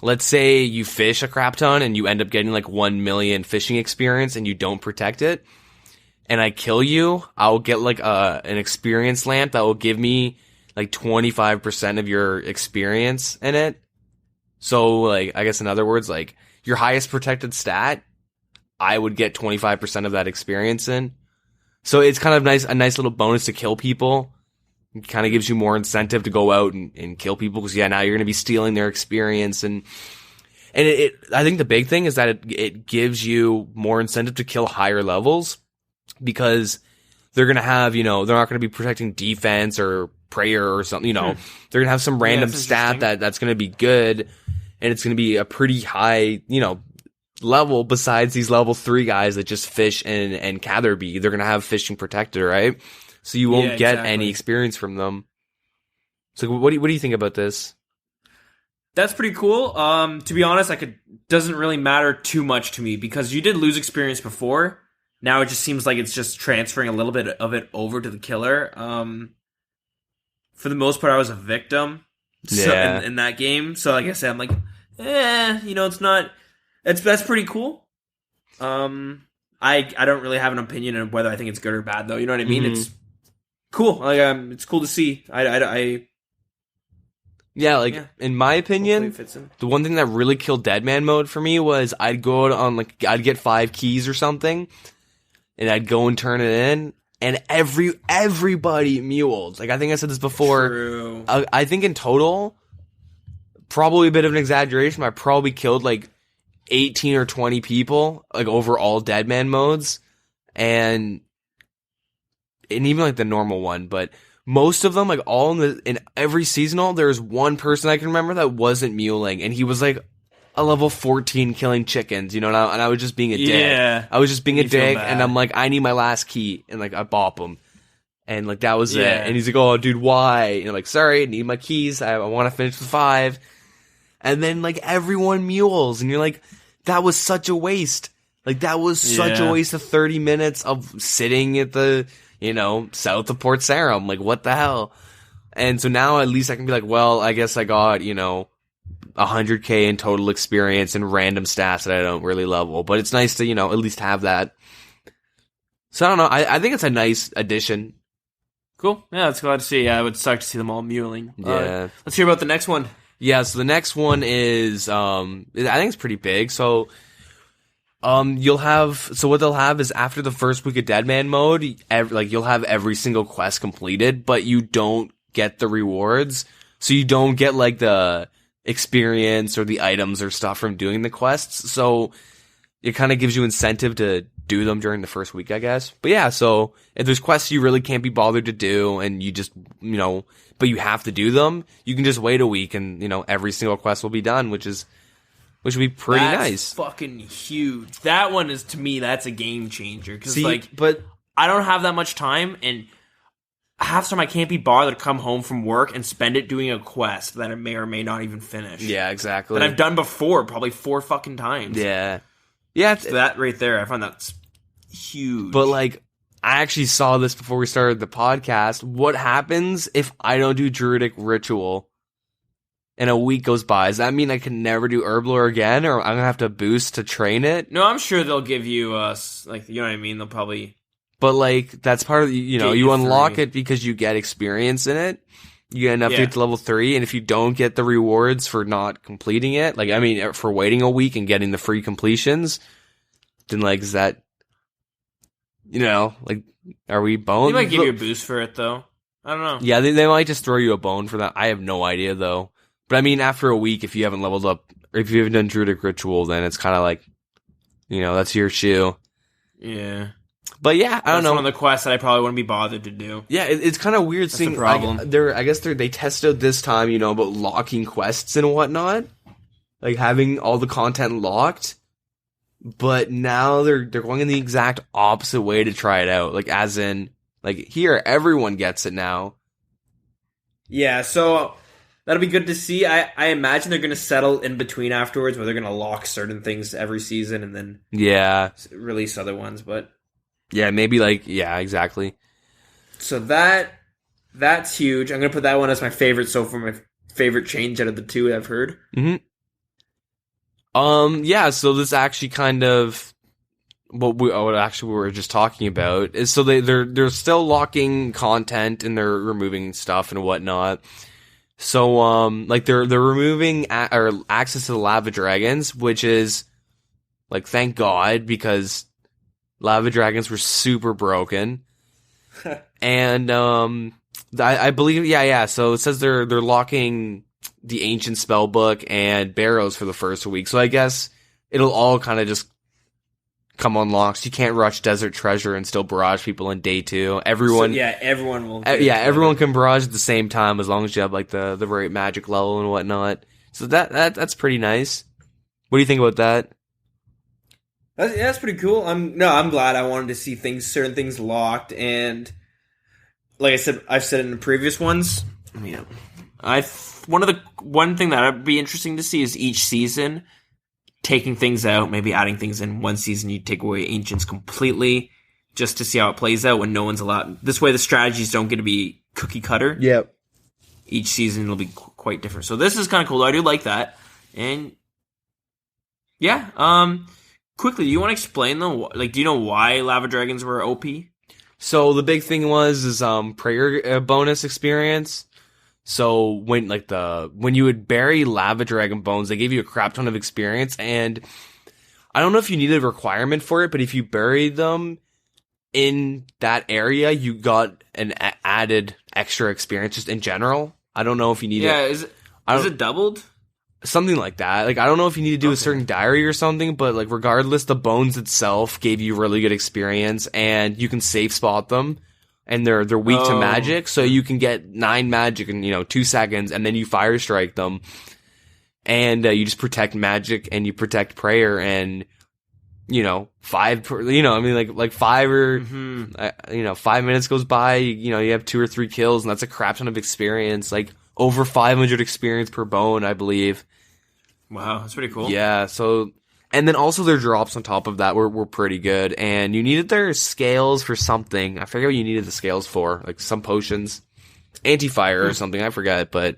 let's say you fish a crap ton and you end up getting 1 million fishing experience and you don't protect it. And I kill you, I'll get an experience lamp that will give me 25% of your experience in it. So I guess in other words, your highest protected stat, I would get 25% of that experience in. So it's kind of a nice little bonus to kill people. It kind of gives you more incentive to go out and kill people because now you're going to be stealing their experience and I think the big thing is that it gives you more incentive to kill higher levels. Because they're going to have, they're not going to be protecting defense or prayer or something, they're going to have some random stat that's going to be good, and it's going to be a pretty high, level besides these level 3 guys that just fish and Catherby. They're going to have fishing protected, right? So you won't get any experience from them. So what do you think about this? That's pretty cool. To be honest, doesn't really matter too much to me because you did lose experience before. Now it just seems like it's just transferring a little bit of it over to the killer. For the most part, I was a victim in that game. So like I said, I'm it's not... That's pretty cool. I don't really have an opinion on whether I think it's good or bad, though. You know what I mean? Mm-hmm. It's cool. It's cool to see. In my opinion, the one thing that really killed Deadman mode for me was I'd go on I'd get 5 keys or something, and I'd go and turn it in, and everybody muled. I think I said this before. True. I think in total, probably a bit of an exaggeration, but I probably killed 18 or 20 people over all Deadman modes, and even the normal one, but most of them, all in every seasonal, there's one person I can remember that wasn't muling, and he was a level 14 killing chickens, and I was just being a dick. Yeah. I was just being a dick, and I'm I need my last key, and I bop him. And that was it. And he's oh, dude, why? And I'm sorry, I need my keys, I want to finish with 5. And then everyone mules, and you're that was such a waste. That was such a waste of 30 minutes of sitting at the, south of Port Sarum. What the hell? And so now at least I can be well, I guess I got, 100k in total experience and random stats that I don't really level. But it's nice to, at least have that. So I don't know. I think it's a nice addition. Cool. Yeah, it's glad to see. Yeah, it would suck to see them all muling. Yeah. Let's hear about the next one. Yeah, so the next one is, I think it's pretty big. So, what they'll have is after the first week of Deadman mode, you'll have every single quest completed, but you don't get the rewards. So you don't get the experience or the items or stuff from doing the quests. So it kind of gives you incentive to do them during the first week, I guess. But yeah, so if there's quests you really can't be bothered to do and you just, but you have to do them, you can just wait a week and, every single quest will be done, which would be pretty nice. Fucking huge. That one is, to me, that's a game changer. Because, but I don't have that much time, and half the time I can't be bothered to come home from work and spend it doing a quest that I may or may not even finish. Yeah, exactly. That I've done before, probably 4 fucking times. Yeah. Yeah. So that right there, I find that's huge. But, I actually saw this before we started the podcast. What happens if I don't do Druidic Ritual and a week goes by? Does that mean I can never do Herblore again, or I'm going to have to boost to train it? No, I'm sure they'll give you, you know what I mean? They'll probably... But, that's part of, you unlock it because you get experience in it. You get enough to get to level 3, and if you don't get the rewards for not completing it, for waiting a week and getting the free completions, then, is that... are we boned? They might give you a boost for it, though. I don't know. Yeah, they might just throw you a bone for that. I have no idea, though. But, after a week, if you haven't leveled up, or if you haven't done Druidic Ritual, then it's kind of that's your shoe. Yeah. But, yeah, I don't know. That's one of the quests that I probably wouldn't be bothered to do. Yeah, it's kind of weird seeing... the problem. I guess they tested this time, about locking quests and whatnot. like having all the content locked, but now they're going in the exact opposite way to try it out. Like as in, like here everyone gets it now. Yeah, so that'll be good to see. I imagine they're going to settle in between afterwards, where they're going to lock certain things every season and then release other ones. But yeah, maybe like exactly. So that's huge. I'm going to put that one as my favorite so far, my favorite change out of the two I've heard. Mm-hmm. Yeah, so this actually kind of what we were just talking about is so they're still locking content and they're removing stuff and whatnot. So like they're removing access to the lava dragons, which is like thank God, because lava dragons were super broken. And I believe so it says they're locking the ancient spellbook and barrows for the first week. So I guess it'll all kind of just come unlocked. You can't rush desert treasure and still barrage people in day 2. Everyone everyone will everyone can barrage at the same time as long as you have like the right magic level and whatnot. So that's pretty nice. What do you think about that? That's pretty cool. I'm glad. I wanted to see certain things locked, and like I said, I've said it in the previous ones. Yeah, one thing that would be interesting to see is each season taking things out, maybe adding things in. One season you take away ancients completely, just to see how it plays out when no one's allowed. This way, the strategies don't get to be cookie cutter. Yep. Each season will be quite different. So this is kind of cool. I do like that, and yeah. Quickly, do you want to explain them? Like, do you know why lava dragons were OP? So the big thing was prayer bonus experience. So when you would bury lava dragon bones, they gave you a crap ton of experience, and I don't know if you needed a requirement for it, but if you buried them in that area, you got an added extra experience just in general. I don't know if you need is it doubled? Something like that. Like, I don't know if you need to do a certain diary or something, but like regardless, the bones itself gave you really good experience, and you can safe spot them. And they're weak to magic, so you can get 9 magic in 2 seconds, and then you fire strike them, and you just protect magic and you protect prayer, and 5 like 5 or 5 minutes goes by, you have 2 or 3 kills, and that's a crap ton of experience, like over 500 experience per bone, I believe. Wow, that's pretty cool. Yeah, so. And then also their drops on top of that were pretty good. And you needed their scales for something. I forget what you needed the scales for. Like some potions. Anti-fire or something. I forget, but...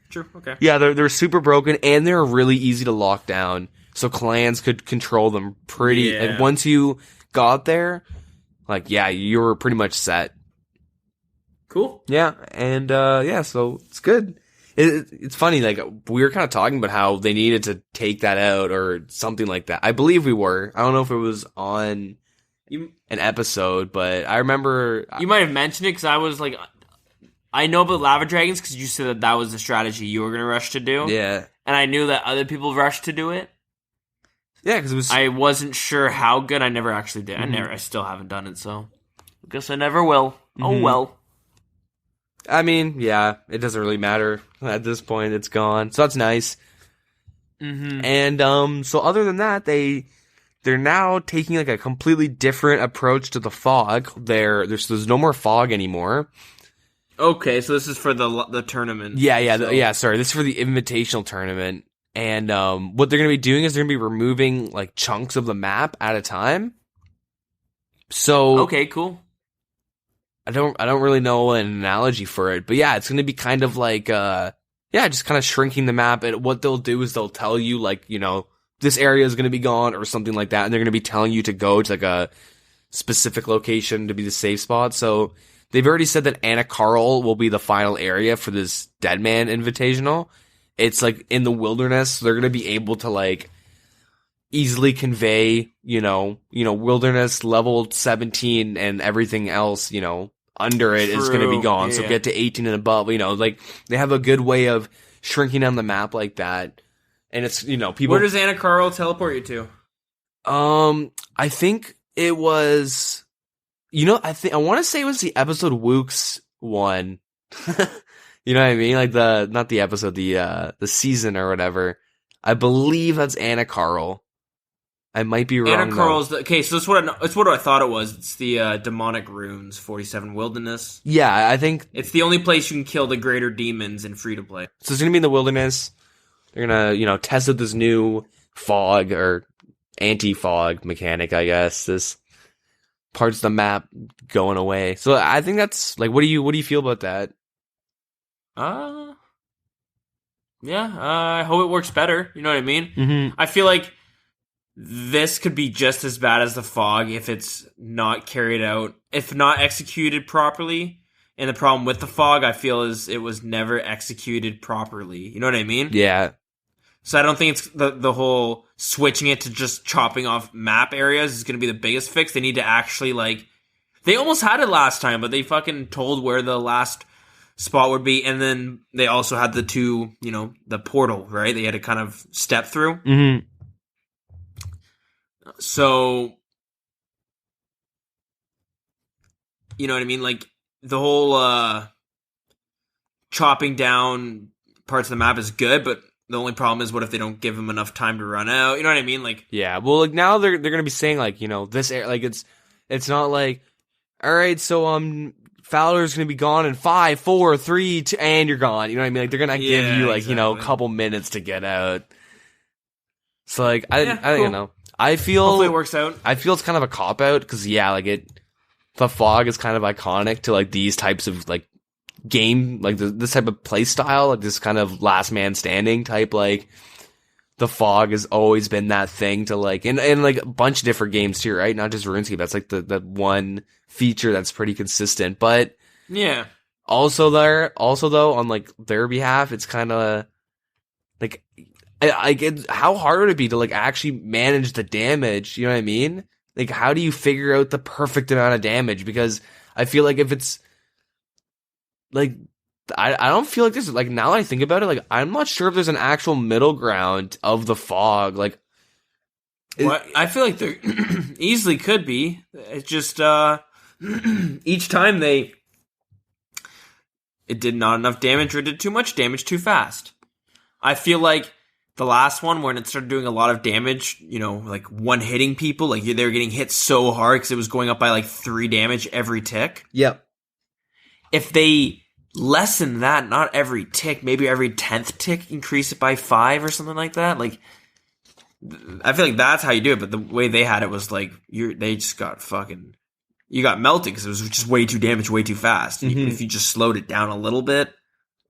Sure, okay. Yeah, they're super broken, and they're really easy to lock down. So clans could control them pretty... Yeah. Like, once you got there, like, yeah, you were pretty much set. Cool. Yeah, and so it's good. It's funny, like, we were kind of talking about how they needed to take that out or something like that. I believe we were. I don't know if it was on an episode, but I remember... You might have mentioned it, because I was like... I know about lava dragons, because you said that was the strategy you were going to rush to do. Yeah. And I knew that other people rushed to do it. Yeah, because it was... I wasn't sure how good. I never actually did. Mm-hmm. I still haven't done it, so... I guess I never will. Mm-hmm. Oh, well. I mean, yeah, it doesn't really matter at this point. It's gone, so that's nice. Mm-hmm. And so other than that, they're now taking like a completely different approach to the fog. There's no more fog anymore. Okay, so this is for the tournament. Yeah. Sorry, this is for the invitational tournament. And what they're gonna be doing is they're gonna be removing like chunks of the map at a time. So okay, cool. I don't really know an analogy for it, but yeah, it's going to be kind of like, just kind of shrinking the map. And what they'll do is they'll tell you, like, this area is going to be gone or something like that. And they're going to be telling you to go to like a specific location to be the safe spot. So they've already said that Anna Carl will be the final area for this Deadman Invitational. It's like in the wilderness. So they're going to be able to like easily convey, wilderness level 17 and everything else, under it is going to be gone. Yeah. So get to 18 and above, like they have a good way of shrinking down the map like that. And it's, people. Where does Anna Carl teleport you to? I think it was, I want to say it was the episode Wooks one. You know what I mean? Like not the episode, the season or whatever. I believe that's Anna Carl. I might be wrong. Anna Carl's okay. So it's what I thought it was. It's the demonic runes, 47 wilderness. Yeah, I think it's the only place you can kill the greater demons in free to play. So it's gonna be in the wilderness. They're gonna, test out this new fog or anti-fog mechanic, I guess. This parts of the map going away. So I think that's like, what do you feel about that? Yeah. I hope it works better. You know what I mean? Mm-hmm. I feel like this could be just as bad as the fog if it's not carried out, if not executed properly. And the problem with the fog, I feel, is it was never executed properly. You know what I mean? Yeah. So I don't think it's the whole switching it to just chopping off map areas is going to be the biggest fix. They need to actually, like... They almost had it last time, but they fucking told where the last spot would be. And then they also had the two, the portal, right? They had to kind of step through. Mm-hmm. So... You know what I mean? Like, the whole chopping down parts of the map is good, but... The only problem is, what if they don't give them enough time to run out? You know what I mean? Like, yeah. Well, like now they're gonna be saying like, this air, like it's not like, all right, so Fowler's gonna be gone in 5, 4, 3, 2, and you're gone. You know what I mean? Like they're gonna give you like exactly. A couple minutes to get out. So like I cool. I feel hopefully it works out. I feel it's kind of a cop out because the fog is kind of iconic to like these types of like game, like this type of play style, like this kind of last man standing type, like the fog has always been that thing to like, and like a bunch of different games too, right? Not just RuneScape. That's like the one feature that's pretty consistent, but yeah. Also though, on like their behalf, it's kind of like, I get how hard would it be to like actually manage the damage? You know what I mean? Like, how do you figure out the perfect amount of damage? Because I feel like if it's like, I don't feel like this. Like, now that I think about it, like, I'm not sure if there's an actual middle ground of the fog. Like, I feel like there easily could be. It's just each time it did not enough damage or did too much damage too fast. I feel like the last one, when it started doing a lot of damage, like one hitting people, like they were getting hit so hard because it was going up by like 3 damage every tick. Yep. If they lessen that, not every tick, maybe every 10th tick, increase it by 5 or something like that. Like, I feel like that's how you do it. But the way they had it was like they just got fucking, you got melted because it was just way too damaged, way too fast. Mm-hmm. If you just slowed it down a little bit,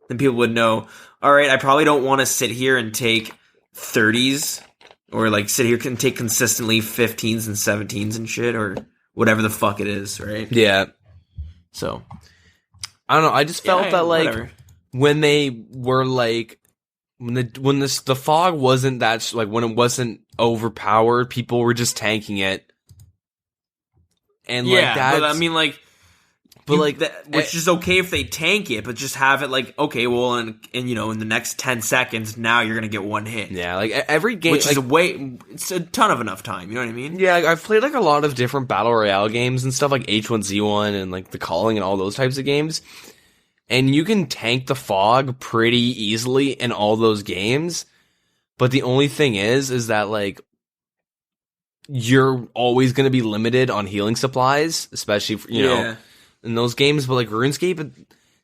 then people would know. All right, I probably don't want to sit here and take 30s or like sit here and take consistently 15s and 17s and shit or whatever the fuck it is, right? Yeah. So. I don't know. I just felt that like whatever. When they were like when the fog wasn't that like when it wasn't overpowered, people were just tanking it, and like that. But I mean, like, which is okay if they tank it, but just have it like, okay, well, and in the next 10 seconds, now you're gonna get one hit. Yeah, like every game, which is it's a ton of enough time. You know what I mean? Yeah, like, I've played like a lot of different battle royale games and stuff, like H1Z1 and like The Calling and all those types of games, and you can tank the fog pretty easily in all those games. But the only thing is that like you're always gonna be limited on healing supplies, especially for, know. In those games, but like RuneScape,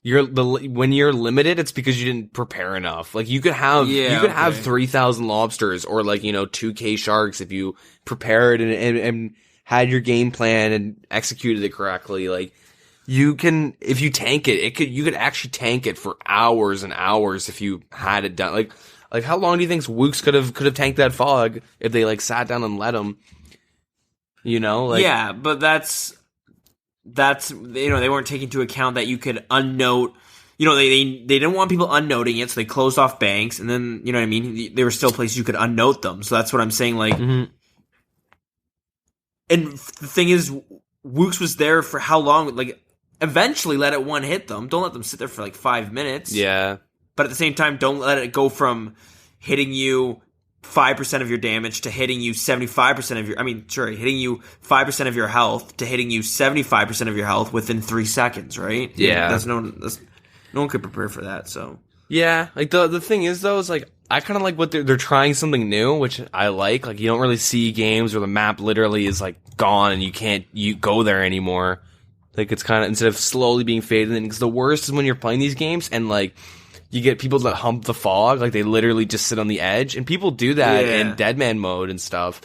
when you're limited, it's because you didn't prepare enough. Like you could have 3,000 lobsters or like 2K sharks if you prepared and had your game plan and executed it correctly. Like you can, if you tank it, you could actually tank it for hours and hours if you had it done. Like how long do you think Wooks could have tanked that fog if they like sat down and let him? Yeah, but that's they weren't taking into account that you could unnote. They didn't want people unnoting it, so they closed off banks, and then you know what I mean. There were still places you could unnote them, so that's what I'm saying. Like, and the thing is, Wooks was there for how long? Like, eventually let it one hit them. Don't let them sit there for like 5 minutes. Yeah, but at the same time, don't let it go from hitting you 5% of your damage to hitting you 75% of your... hitting you 5% of your health to hitting you 75% of your health within 3 seconds, right? Yeah. No one could prepare for that, so... Yeah, like the thing is though, is like I kind of like what they're trying something new, which I like. Like, you don't really see games where the map literally is like gone and you go there anymore. Like, it's kind of, instead of slowly being faded in, because the worst is when you're playing these games and like you get people that hump the fog, like they literally just sit on the edge, and people do that in Deadman mode and stuff.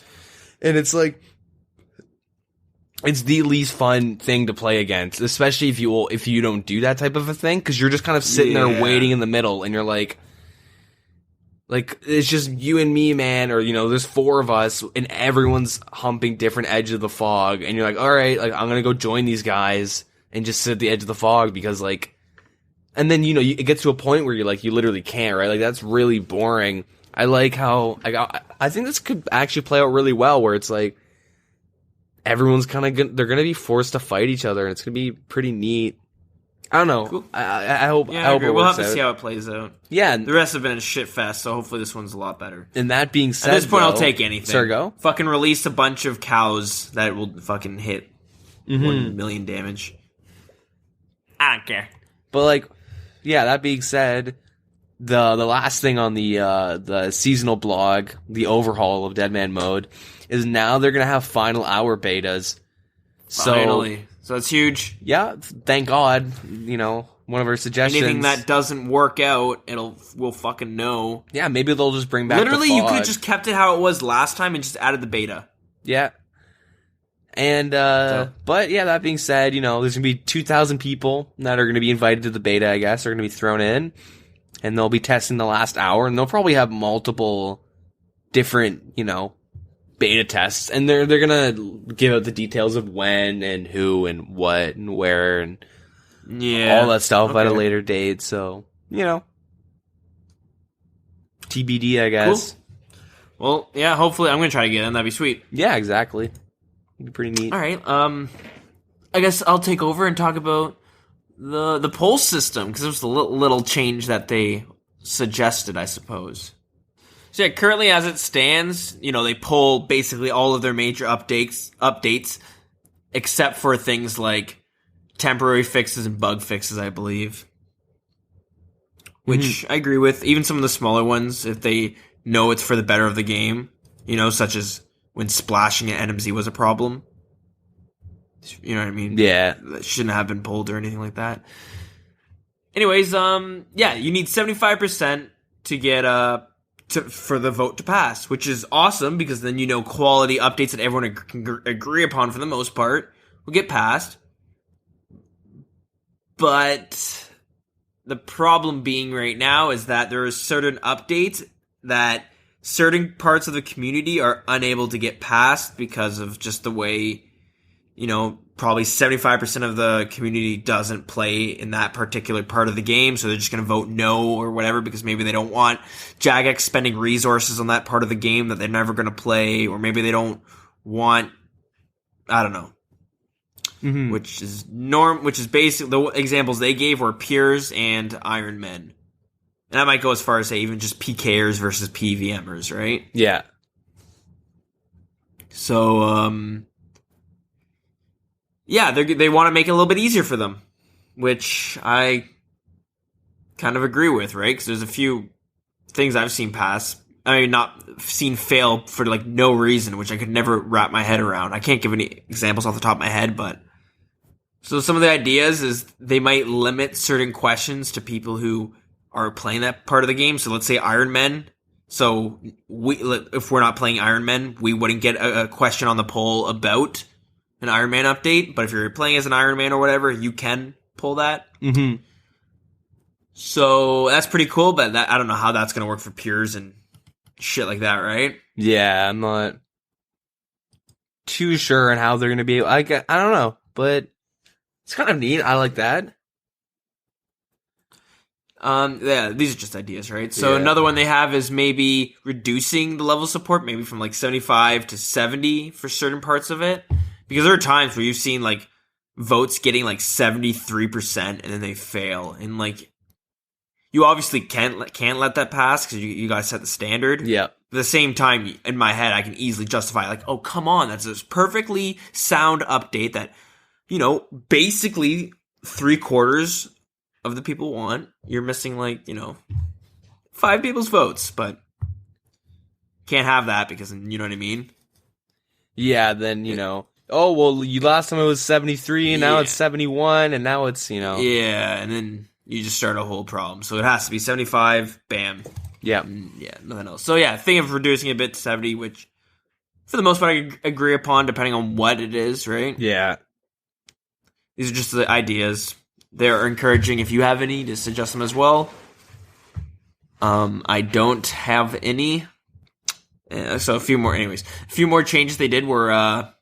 And it's like, it's the least fun thing to play against, especially if you don't do that type of a thing, because you're just kind of sitting there waiting in the middle, and you're like, it's just you and me, man, or, there's 4 of us, and everyone's humping different edges of the fog, and you're like, all right, like, I'm gonna go join these guys and just sit at the edge of the fog, because, like, and then, it gets to a point where you're like, you literally can't, right? Like, that's really boring. I like how, like, I think this could actually play out really well, where it's like, everyone's kind of they're gonna be forced to fight each other, and it's gonna be pretty neat. I don't know. Cool. I hope. Yeah, I hope we'll have to see how it plays out. Yeah, the rest have been a shit fest, so hopefully this one's a lot better. And that being said, at this point, I'll take anything. Sir, go. Fucking release a bunch of cows that will fucking hit 1 million damage. I don't care. But like, yeah. That being said, the last thing on the seasonal blog, the overhaul of Deadman mode, is now they're gonna have final hour betas. Finally. So it's huge. Yeah, thank God. One of our suggestions. Anything that doesn't work out, we'll fucking know. Yeah, maybe they'll just bring back literally, the fog. You could have just kept it how it was last time and just added the beta. Yeah. And, but yeah, that being said, there's gonna be 2,000 people that are gonna be invited to the beta, I guess, are gonna be thrown in. And they'll be testing the last hour, and they'll probably have multiple different, beta tests, and they're gonna give out the details of when and who and what and where and all that stuff at a later date. So TBD, I guess. Cool. Well, yeah. Hopefully, I'm gonna try to get in. That'd be sweet. Yeah, exactly. It'd be pretty neat. All right. I guess I'll take over and talk about the poll system, because it was the little change that they suggested, I suppose. So yeah, currently as it stands, they pull basically all of their major updates, except for things like temporary fixes and bug fixes, I believe. Which I agree with. Even some of the smaller ones, if they know it's for the better of the game, such as when splashing at NMZ was a problem. You know what I mean? Yeah. That shouldn't have been pulled or anything like that. Anyways, yeah, you need 75% to get for the vote to pass, which is awesome, because then quality updates that everyone can agree upon for the most part will get passed. But the problem being right now is that there are certain updates that certain parts of the community are unable to get passed because of just the way, probably 75% of the community doesn't play in that particular part of the game, so they're just going to vote no or whatever, because maybe they don't want Jagex spending resources on that part of the game that they're never going to play, or maybe they don't want, I don't know. Which is basically the examples they gave were Pures and Iron Men. And I might go as far as say even just PKers versus PVMers, right? Yeah. So, yeah, they want to make it a little bit easier for them, which I kind of agree with, right? Because there's a few things I've seen pass. I mean, not seen fail for like no reason, which I could never wrap my head around. I can't give any examples off the top of my head, but so some of the ideas is they might limit certain questions to people who are playing that part of the game. So let's say Iron Men. So if we're not playing Iron Men, we wouldn't get a question on the poll about an Iron Man update, but if you're playing as an Iron Man or whatever, you can pull that. So that's pretty cool, but I don't know how that's going to work for Pures and shit like that, right? Yeah, I'm not too sure on how they're going to be. I don't know, but it's kind of neat. I like that. Yeah, these are just ideas, right? So another one they have is maybe reducing the level of support, maybe from like 75 to 70 for certain parts of it. Because there are times where you've seen like votes getting like 73% and then they fail. And like, you obviously can't let that pass because you gotta set the standard. Yeah. At the same time, in my head, I can easily justify like, oh, come on, that's a perfectly sound update that, basically 3/4 of the people want. You're missing like, 5 people's votes, but can't have that because, you know what I mean? Yeah, then, oh, well, last time it was 73, and now it's 71, and now it's, Yeah, and then you just start a whole problem. So it has to be 75, bam. Yeah. Yeah, nothing else. So yeah, think of reducing a bit to 70, which for the most part I agree upon depending on what it is, right? Yeah. These are just the ideas. They're encouraging. If you have any, just suggest them as well. I don't have any. So a few more changes they did were,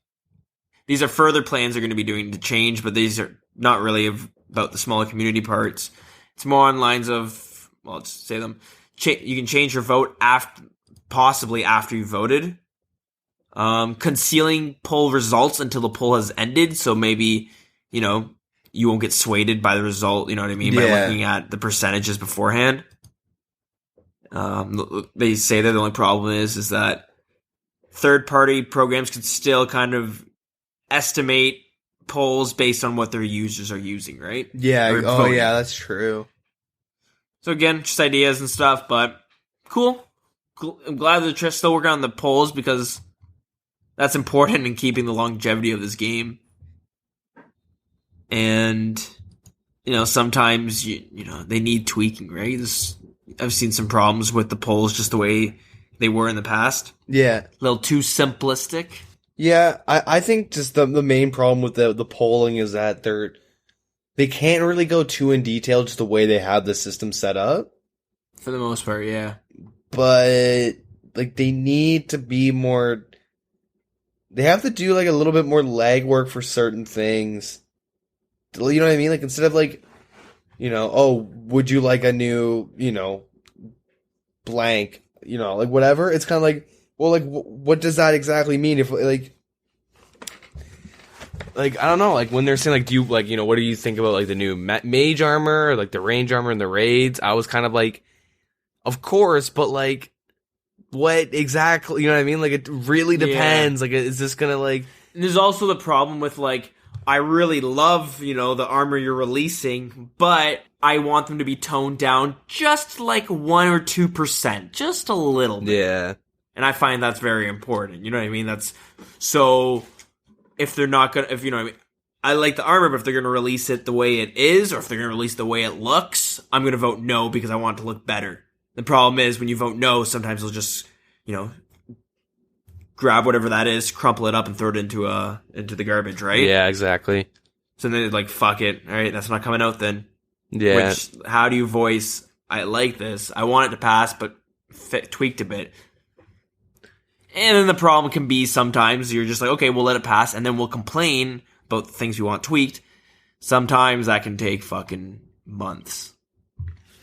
these are further plans they're going to be doing to change, but these are not really about the smaller community parts. It's more on lines of, well, let's say them. You can change your vote possibly after you voted. Concealing poll results until the poll has ended. So maybe, you won't get swayed by the result, you know what I mean? By looking at the percentages beforehand. They say that the only problem is that third-party programs can still kind of estimate polls based on what their users are using, right? Yeah. Yeah, that's true. So again, just ideas and stuff, but cool. I'm glad they're still working on the polls because that's important in keeping the longevity of this game. And, sometimes, they need tweaking, right? I've seen some problems with the polls just the way they were in the past. Yeah. A little too simplistic. Yeah, I think just the main problem with the polling is that they can't really go too in detail just the way they have the system set up. For the most part, yeah. But, they need to be more... They have to do, a little bit more legwork for certain things. You know what I mean? Instead of, would you like a new, blank, whatever? It's kind of well, what does that exactly mean? If, I don't know, when they're saying, do you, what do you think about, the new mage armor, or, the range armor and the raids? I was kind of of course, but, what exactly, you know what I mean? It really depends. Yeah. Is this gonna, There's also the problem with, I really love, the armor you're releasing, but I want them to be toned down just 1 or 2%. Just a little bit. Yeah. And I find that's very important. You know what I mean? That's so if they're not gonna, if you know what I mean, I like the armor, but if they're gonna release it the way it is, or if they're gonna release the way it looks, I'm gonna vote no because I want it to look better. The problem is when you vote no, sometimes they'll just, grab whatever that is, crumple it up, and throw it into the garbage, right? Yeah, exactly. So then they're fuck it, all right, that's not coming out then. Yeah. How do you voice, I like this, I want it to pass, but tweaked a bit. And then the problem can be sometimes you're just okay, we'll let it pass, and then we'll complain about the things we want tweaked. Sometimes that can take fucking months.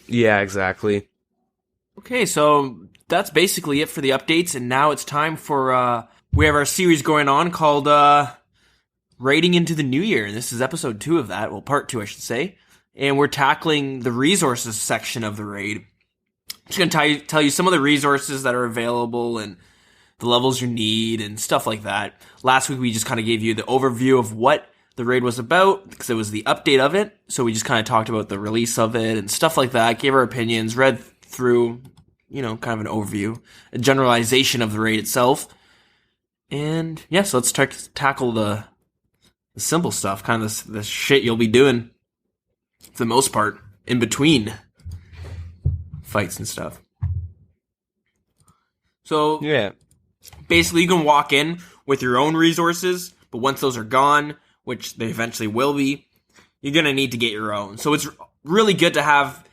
Yeah, exactly. Okay, so that's basically it for the updates, and now it's time for, we have our series going on called, Raiding into the New Year, and this is episode 2 of that, well, part 2, I should say, and we're tackling the resources section of the raid. I'm just going to tell you some of the resources that are available, and the levels you need, and stuff like that. Last week, we just kind of gave you the overview of what the raid was about, because it was the update of it, so we just kind of talked about the release of it, and stuff like that, gave our opinions, read through, kind of an overview, a generalization of the raid itself. And yeah, so let's tackle the simple stuff, kind of the shit you'll be doing for the most part in between fights and stuff. So yeah, basically you can walk in with your own resources, but once those are gone, which they eventually will be, you're going to need to get your own. So it's really good to have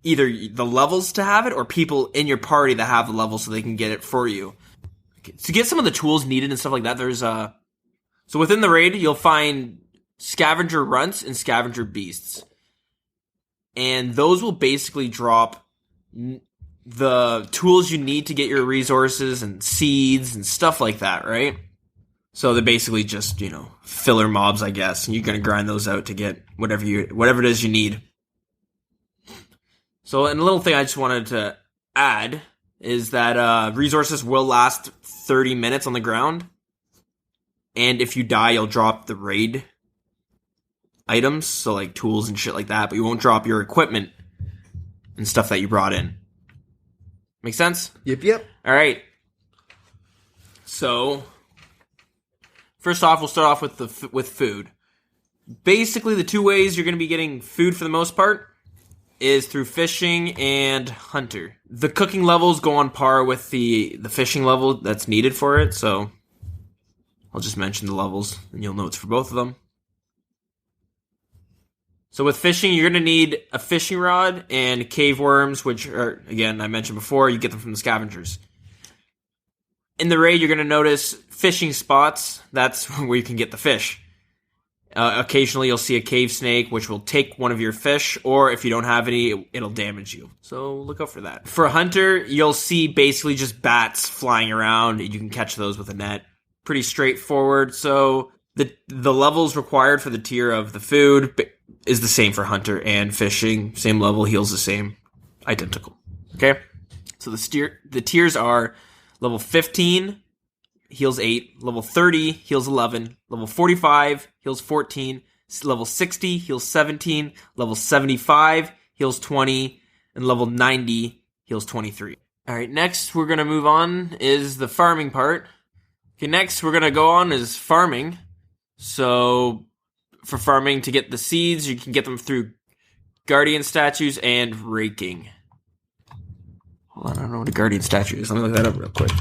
either the levels to have it or people in your party that have the levels so they can get it for you. To get some of the tools needed and stuff like that, there's so within the raid, you'll find scavenger runts and scavenger beasts. And those will basically drop the tools you need to get your resources and seeds and stuff like that, right? So they're basically just, filler mobs, I guess. And you're going to grind those out to get whatever it is you need. So, and a little thing I just wanted to add is that resources will last 30 minutes on the ground. And if you die, you'll drop the raid items, so tools and shit like that, but you won't drop your equipment and stuff that you brought in. Make sense? Yep. All right. So, first off, we'll start off with food. Basically, the two ways you're going to be getting food for the most part is through fishing and hunter. The cooking levels go on par with the fishing level that's needed for it, so I'll just mention the levels, and you'll know it's for both of them. So with fishing, you're going to need a fishing rod and cave worms, which are, again, I mentioned before, you get them from the scavengers. In the raid, you're going to notice fishing spots. That's where you can get the fish. Occasionally, you'll see a cave snake, which will take one of your fish, or if you don't have any, it'll damage you. So look out for that. For a hunter, you'll see basically just bats flying around. You can catch those with a net. Pretty straightforward. So the levels required for the tier of the food is the same for hunter and fishing. Same level, heals the same. Identical. Okay? So the tiers are level 15, heals 8, level 30, heals 11, level 45, heals 14, level 60, heals 17, level 75, heals 20, and level 90, heals 23. Alright, next we're going to move on is the farming part. Okay, next we're going to go on is farming. So, for farming, to get the seeds, you can get them through guardian statues and raking. Hold on, I don't know what a guardian statue is. Let me look that up real quick.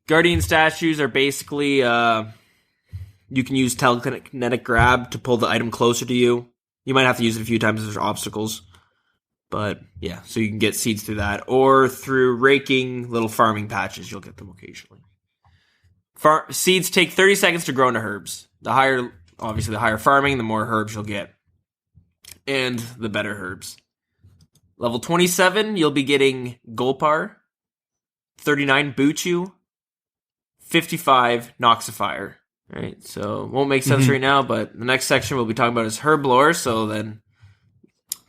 Guardian statues are basically, you can use telekinetic grab to pull the item closer to you. You might have to use it a few times if there's obstacles. But, yeah, so you can get seeds through that. Or through raking little farming patches, you'll get them occasionally. Seeds take 30 seconds to grow into herbs. The higher farming, the more herbs you'll get. And the better herbs. Level 27, you'll be getting Golpar. 39, Buchu. 55, Noxifier. Right, so won't make sense right now, but the next section we'll be talking about is herb lore. So then,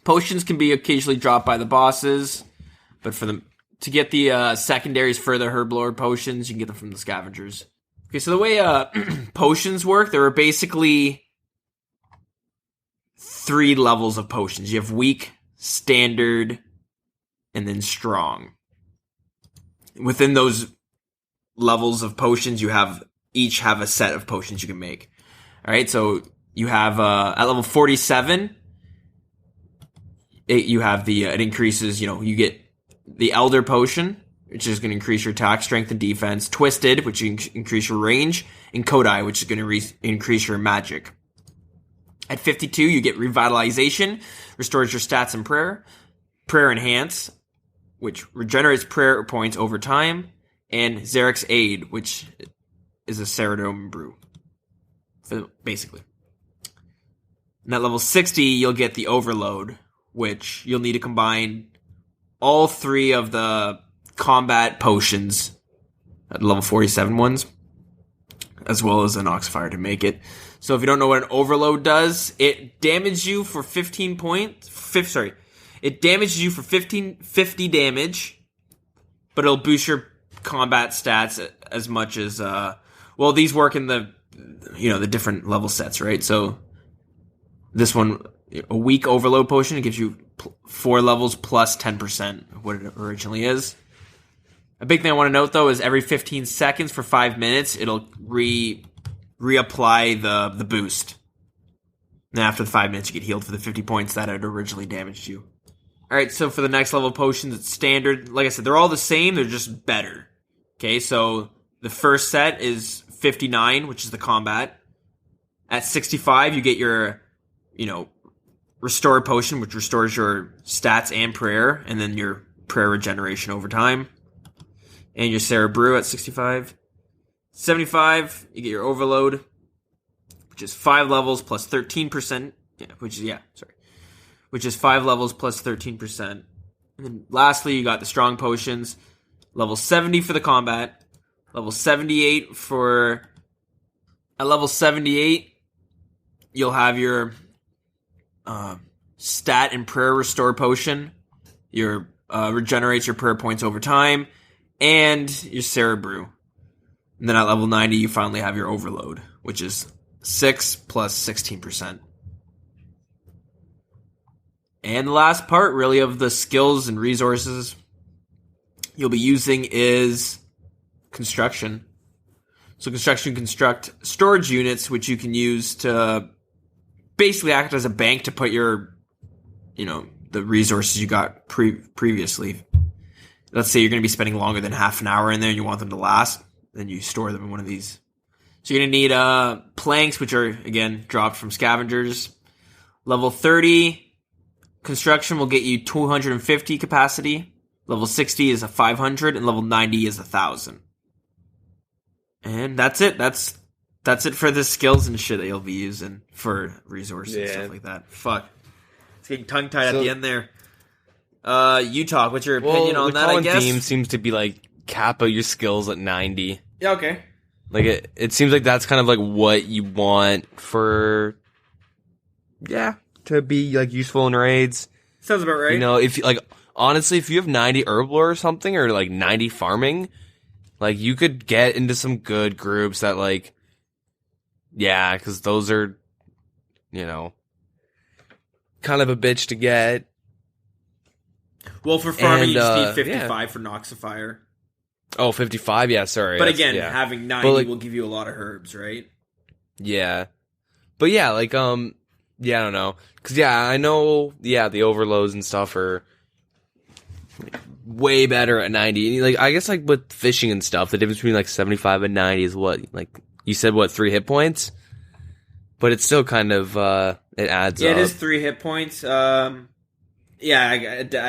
potions can be occasionally dropped by the bosses, but to get the secondaries for the herb lore potions, you can get them from the scavengers. Okay, so the way potions work, there are basically 3 levels of potions. You have weak, standard, and then strong. Within those levels of potions, you each have a set of potions you can make. All right, so you have at level 47, it increases. You get the Elder Potion, which is going to increase your attack, strength, and defense. Twisted, which increase your range, and Kodai, which is going to increase your magic. At 52, you get Revitalization, restores your stats and prayer. Prayer Enhance, which regenerates prayer points over time. And Zarek's Aid, which is a Ceridome brew. Basically. And at level 60, you'll get the Overload, which you'll need to combine all 3 of the combat potions at level 47 ones, as well as an Noxifier to make it. So if you don't know what an Overload does, it damages you for 15 points. It damages you for 50 damage, but it'll boost your combat stats as much as these work in the different level sets, right? So this one, a weak Overload potion, it gives you 4 levels plus 10% of what it originally is. A big thing I want to note though is every 15 seconds for 5 minutes it'll reapply the boost. And after the 5 minutes you get healed for the 50 points that had originally damaged you. Alright, so for the next level of potions, it's standard. Like I said, they're all the same, they're just better. Okay, so the first set is 59, which is the combat. At 65, you get your, Restore Potion, which restores your stats and prayer, and then your prayer regeneration over time. And your Sarah Brew at 65. 75, you get your Overload, which is 5 levels plus 13%. Which is 5 levels plus 13%. And then lastly, you got the Strong Potions. Level 70 for the combat. Level 78 for At level 78, you'll have your stat and prayer restore potion. Your regenerates your prayer points over time, and your Cerebrew. And then at level 90, you finally have your Overload, which is 6 plus 16%. And the last part, really, of the skills and resources you'll be using is construction. So construction construct storage units, which you can use to basically act as a bank to put your, the resources you got previously. Let's say you're going to be spending longer than half an hour in there and you want them to last, then you store them in one of these. So you're going to need planks, which are, again, dropped from scavengers. Level 30, construction will get you 250 capacity. Level 60 is a 500, and level 90 is 1,000. And that's it. That's it for the skills and shit that you'll be using for resources and stuff like that. Fuck. It's getting tongue-tied at the end there. You talk. What's your opinion on that, I guess? The theme seems to be, cap out your skills at 90. Yeah, okay. It seems like that's kind of, what you want for, to be, useful in raids. Sounds about right. If, honestly, if you have 90 herb lore or something, or, 90 farming, you could get into some good groups that, because those are, kind of a bitch to get. Well, for farming, you just need 55 for Noxifier. Oh, 55? Yeah, sorry. But again, having 90 will give you a lot of herbs, right? Yeah. But yeah, I don't know. Because, I know, the overloads and stuff are way better at 90. I guess, with fishing and stuff, the difference between, 75 and 90 is what? You said, 3 hit points? But it's still kind of, it adds up. Yeah, it is 3 hit points. I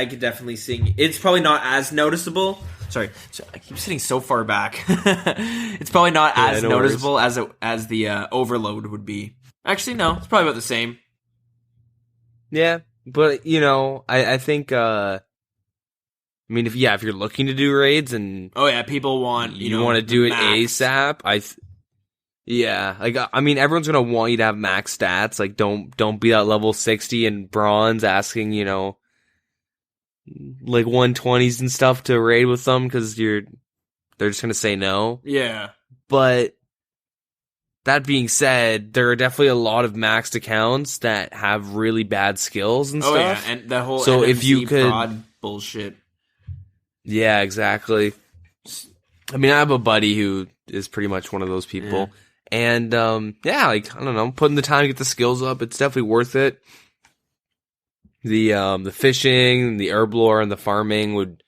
could definitely see. It's probably not as noticeable. Sorry, I keep sitting so far back. It's probably not as noticeable as the overload would be. Actually, no, it's probably about the same. Yeah, but I think. If you're looking to do raids and people want you want to do it max. ASAP. Everyone's gonna want you to have max stats. Don't be at level 60 in bronze asking 120s and stuff to raid with them because they're just gonna say no. Yeah, but that being said, there are definitely a lot of maxed accounts that have really bad skills and stuff. Yeah, and the whole NMC if you could prod bullshit. Yeah, exactly. I have a buddy who is pretty much one of those people. Yeah. And, I don't know, putting the time to get the skills up, it's definitely worth it. The fishing, the herb lore, and the farming would,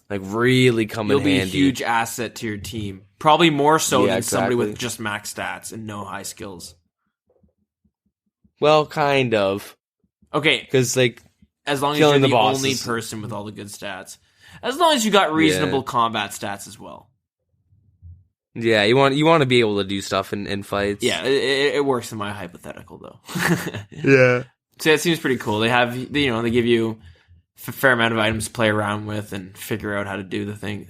really come in handy. You'll be a huge asset to your team. Probably more so than somebody with just max stats and no high skills. Well, kind of. Okay. Because, as long as you're the only person with all the good stats. As long as you got reasonable combat stats as well. Yeah, you want to be able to do stuff in fights. Yeah, it works in my hypothetical though. Yeah. So it seems pretty cool. They have they give you a fair amount of items to play around with and figure out how to do the thing.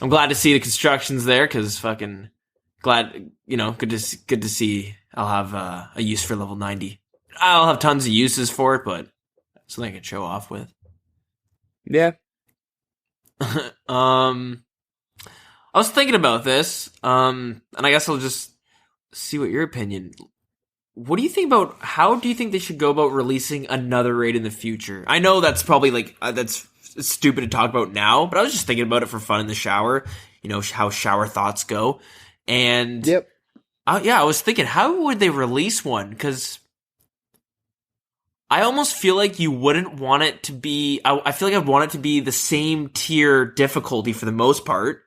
I'm glad to see the constructions there because fucking glad good to see. I'll have a use for level 90. I'll have tons of uses for it, but something I can show off with. Yeah. I was thinking about this, and I guess I'll just see what your opinion. What do you think about? How do you think they should go about releasing another raid in the future? I know that's probably that's stupid to talk about now, but I was just thinking about it for fun in the shower. How shower thoughts go, and yep. I was thinking, how would they release one? Because I almost feel like you wouldn't want it to be... I feel like I'd want it to be the same tier difficulty for the most part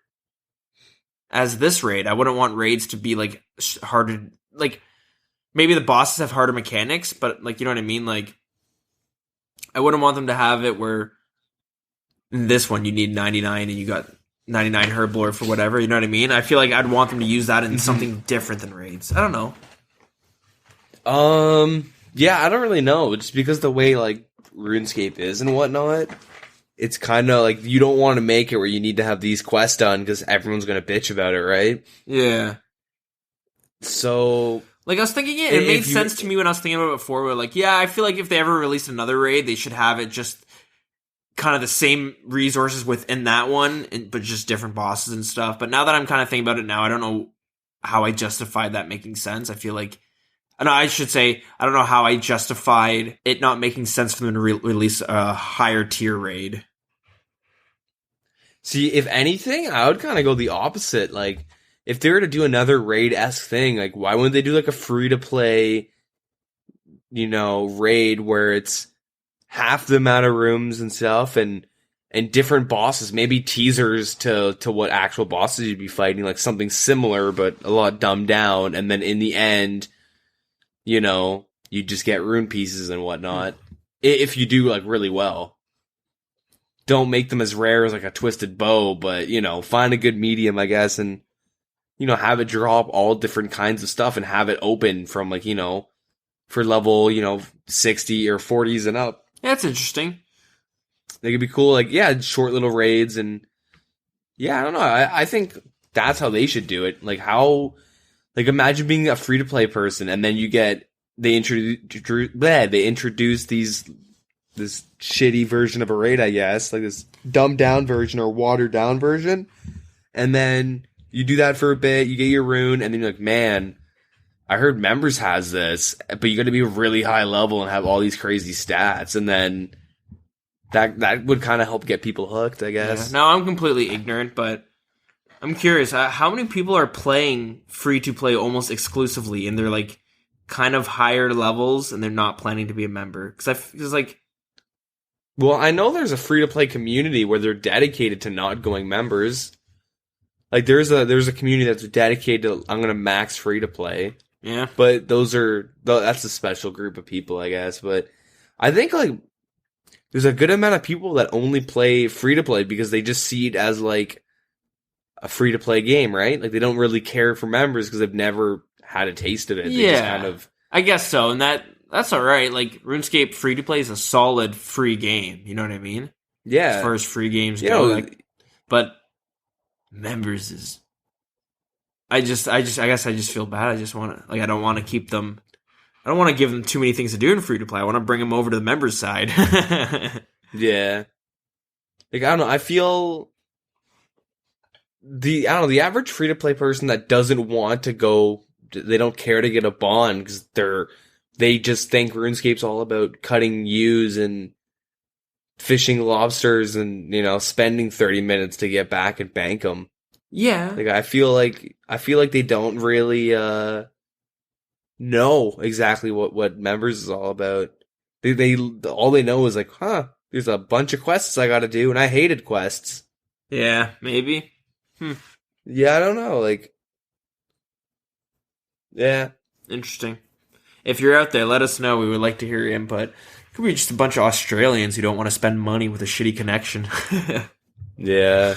as this raid. I wouldn't want raids to be, harder... maybe the bosses have harder mechanics, but, you know what I mean? I wouldn't want them to have it where in this one you need 99 and you got 99 herb lore for whatever, you know what I mean? I feel like I'd want them to use that in something different than raids. I don't know. Yeah, I don't really know. Just because the way, RuneScape is and whatnot, it's kind of, you don't want to make it where you need to have these quests done because everyone's going to bitch about it, right? Yeah. So, Like, I was thinking it made sense to me when I was thinking about it before, where, like, yeah, I feel like if they ever release another raid, they should have it just kind of the same resources within that one, but just different bosses and stuff. But now that I'm kind of thinking about it now, I don't know how I justified that making sense. I feel like, I should say, I don't know how I justified it not making sense for them to release a higher tier raid. See, if anything, I would kind of go the opposite. Like, if they were to do another raid-esque thing, like, why wouldn't they do, like, a free-to-play, raid where it's half the amount of rooms and stuff, and different bosses, maybe teasers to what actual bosses you'd be fighting, like something similar, but a lot dumbed down, and then in the end, you just get rune pieces and whatnot, if you do, like, really well. Don't make them as rare as, like, a twisted bow, but, find a good medium, I guess, and, have it drop all different kinds of stuff and have it open from, like, for level, 60 or 40s and up. Yeah, that's interesting. They could be cool, like, yeah, short little raids, and, yeah, I don't know, I think that's how they should do it. Like, imagine being a free-to-play person, and then they introduce this shitty version of a raid, I guess, like this dumbed-down version or watered-down version, and then you do that for a bit, you get your rune, and then you're like, man, I heard Members has this, but you got to be really high level and have all these crazy stats, and then that would kind of help get people hooked, I guess. Yeah. Now, I'm completely ignorant, but I'm curious, how many people are playing free-to-play almost exclusively, and they're, like, kind of higher levels, and they're not planning to be a member? Because like... Well, I know there's a free-to-play community where they're dedicated to not going members. Like, there's a community that's dedicated to, I'm going to max free-to-play. Yeah. But that's a special group of people, I guess. But I think, like, there's a good amount of people that only play free-to-play because they just see it as, like, a free-to-play game, right? Like, they don't really care for members because they've never had a taste of it. They just kind of... I guess so, and that's alright. Like, RuneScape free-to-play is a solid free game, you know what I mean? Yeah. As far as free games go. But members is... I guess I just feel bad. I just want to... Like, I don't want to keep them... I don't want to give them too many things to do in free-to-play. I want to bring them over to the members side. Yeah. Like, I don't know, I feel... The average free-to-play person that doesn't want to go... They don't care to get a bond because they just think RuneScape's all about cutting U's and fishing lobsters and, spending 30 minutes to get back and bank them. Yeah. Like, I feel like they don't really know exactly what members is all about. They all they know is like, there's a bunch of quests I gotta do, and I hated quests. Yeah, maybe. Yeah, I don't know, like... Yeah. Interesting. If you're out there, let us know. We would like to hear your input. It could be just a bunch of Australians who don't want to spend money with a shitty connection. Yeah.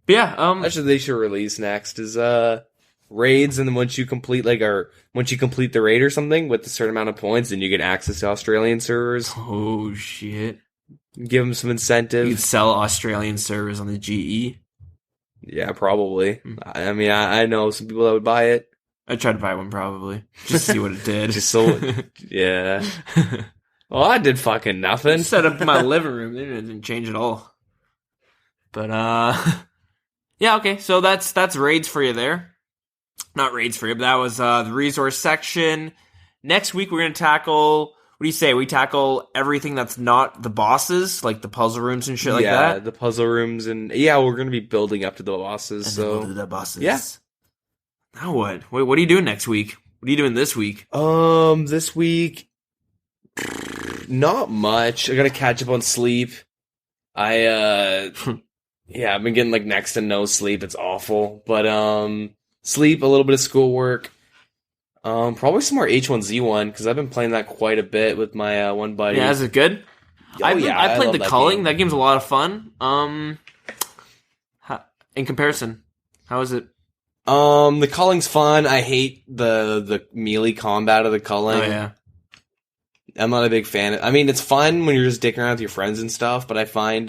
But yeah, Actually, they should release next is raids, and then once you complete the raid or something with a certain amount of points, then you get access to Australian servers. Oh shit! Give them some incentive. You'd sell Australian servers on the GE. Yeah, probably. I mean, I know some people that would buy it. I'd try to buy one probably just to see what it did. Just so, yeah. Well, I did fucking nothing. Set up my living room. It didn't change at all. But yeah, okay. So that's raids for you there. Not raids for you, but that was the resource section. Next week we're gonna tackle. What do you say? We tackle everything that's not the bosses, like the puzzle rooms and shit like that? Yeah, the puzzle rooms, and yeah, we're going to be building up to the bosses. And so to the bosses. Yeah. Now what? Wait, what are you doing next week? What are you doing this week? This week, not much. I got to catch up on sleep. Yeah, I've been getting like next to no sleep. It's awful. But sleep, a little bit of schoolwork. Probably some more H1Z1 because I've been playing that quite a bit with my one buddy. Yeah, is it good? I played the culling. That game's a lot of fun. In comparison, how is it? The culling's fun. I hate the melee combat of the culling. Oh yeah. I'm not a big fan. I mean, it's fun when you're just dicking around with your friends and stuff, but I find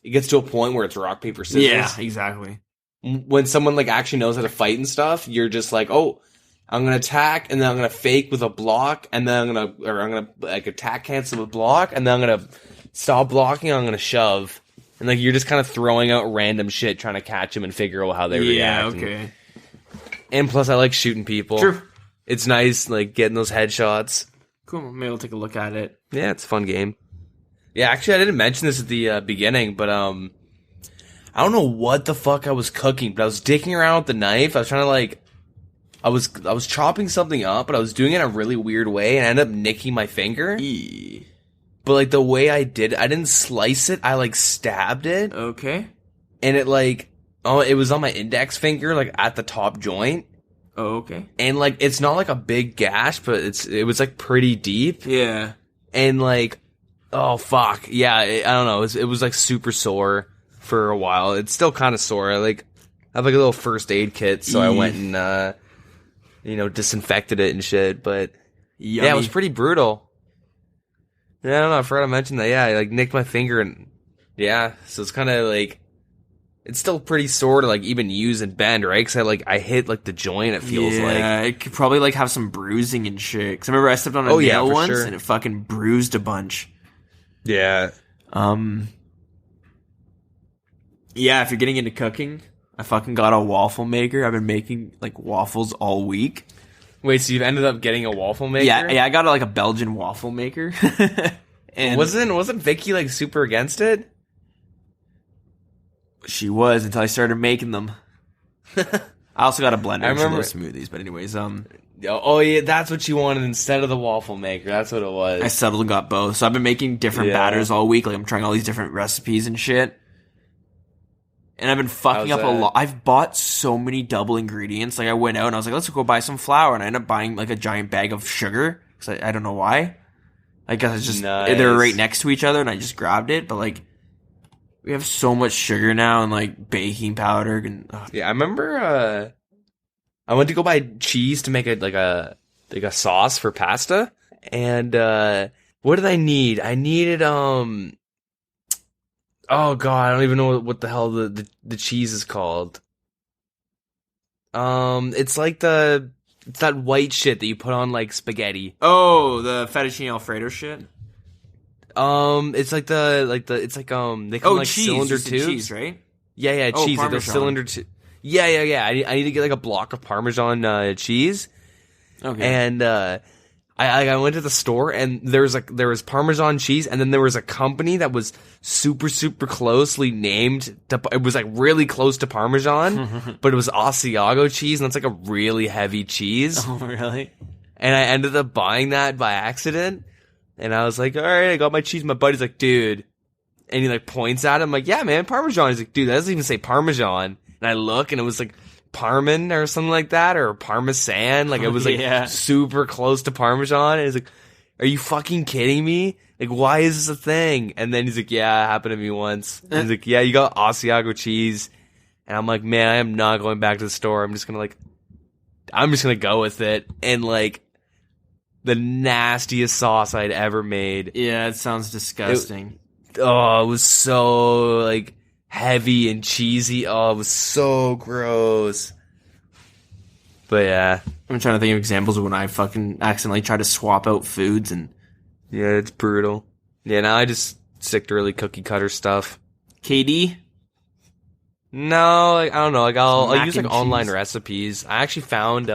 it gets to a point where it's rock paper scissors. Yeah, exactly. when someone like actually knows how to fight and stuff, you're just like, oh, I'm gonna attack, and then I'm gonna fake with a block, and then I'm gonna like attack cancel with block, and then I'm gonna stop blocking, and I'm gonna shove, and like you're just kind of throwing out random shit trying to catch them and figure out how they react. Yeah, okay. And plus, I like shooting people. True. It's nice, like getting those headshots. Cool. Maybe I'll take a look at it. Yeah, it's a fun game. Yeah, actually, I didn't mention this at the beginning, but I don't know what the fuck I was cooking, but I was dicking around with the knife. I was trying to like, I was chopping something up, but I was doing it in a really weird way, and I ended up nicking my finger. But like the way I did it, I didn't slice it. I like stabbed it. Okay. And it like, it was on my index finger, like at the top joint. Oh, okay. And like, it's not like a big gash, but it was like pretty deep. Yeah. And like, oh fuck, yeah, I don't know. It was like super sore for a while. It's still kind of sore. I have like a little first aid kit, so I went and disinfected it and shit. But Yummy. yeah, it was pretty brutal. Yeah, I don't know. I forgot to mention that. Yeah, I like nicked my finger, and yeah, so it's kind of like it's still pretty sore to like even use and bend, right? Because I hit like the joint. It feels like it could probably like have some bruising and shit. Because I remember I stepped on a nail once and it fucking bruised a bunch. Yeah. Yeah, if you're getting into cooking, I fucking got a waffle maker. I've been making like waffles all week. Wait, so you've ended up getting a waffle maker? Yeah, I got like a Belgian waffle maker. And wasn't Vicky like super against it? She was until I started making them. I also got a blender. I remember smoothies, but anyways, oh yeah, that's what you wanted instead of the waffle maker. That's what it was. I settled and got both. So I've been making different batters all week. Like I'm trying all these different recipes and shit. And I've been fucking up a lot. I've bought so many double ingredients. Like I went out and I was like, let's go buy some flour, and I ended up buying like a giant bag of sugar because I don't know why. I guess it's just they were right next to each other, and I just grabbed it. But like, we have so much sugar now and like baking powder and yeah. I remember I went to go buy cheese to make a sauce for pasta, and what did I need? I needed oh god, I don't even know what the hell the cheese is called. It's like it's that white shit that you put on like spaghetti. Oh, the fettuccine alfredo shit. It's like it's like they come like cheese. cylinder tubes, cheese, right? Yeah, cheese. Like those cylinder Yeah. I need to get like a block of Parmesan cheese. Okay. And I went to the store and there was Parmesan cheese, and then there was a company that was super closely named. It was like really close to Parmesan, but it was Asiago cheese, and that's like a really heavy cheese. Oh, really? And I ended up buying that by accident. And I was like, all right, I got my cheese. My buddy's like, dude. And he like points at it. I'm like, yeah, man, Parmesan. He's like, dude, that doesn't even say Parmesan. And I look and it was like Parmen or something like that, or Parmesan. Like it was like super close to Parmesan. And he's like, are you fucking kidding me? Like, why is this a thing? And then he's like, yeah, it happened to me once. And he's like, yeah, you got Asiago cheese. And I'm like, man, I am not going back to the store. I'm just gonna go with it. And like, the nastiest sauce I'd ever made. Yeah, it sounds disgusting. It was so like heavy and cheesy. Oh, it was so gross. But yeah, I'm trying to think of examples of when I fucking accidentally tried to swap out foods, and yeah, it's brutal. Yeah, now I just stick to really cookie cutter stuff. KD? No, like, I don't know. Like I'll use like online recipes. I actually found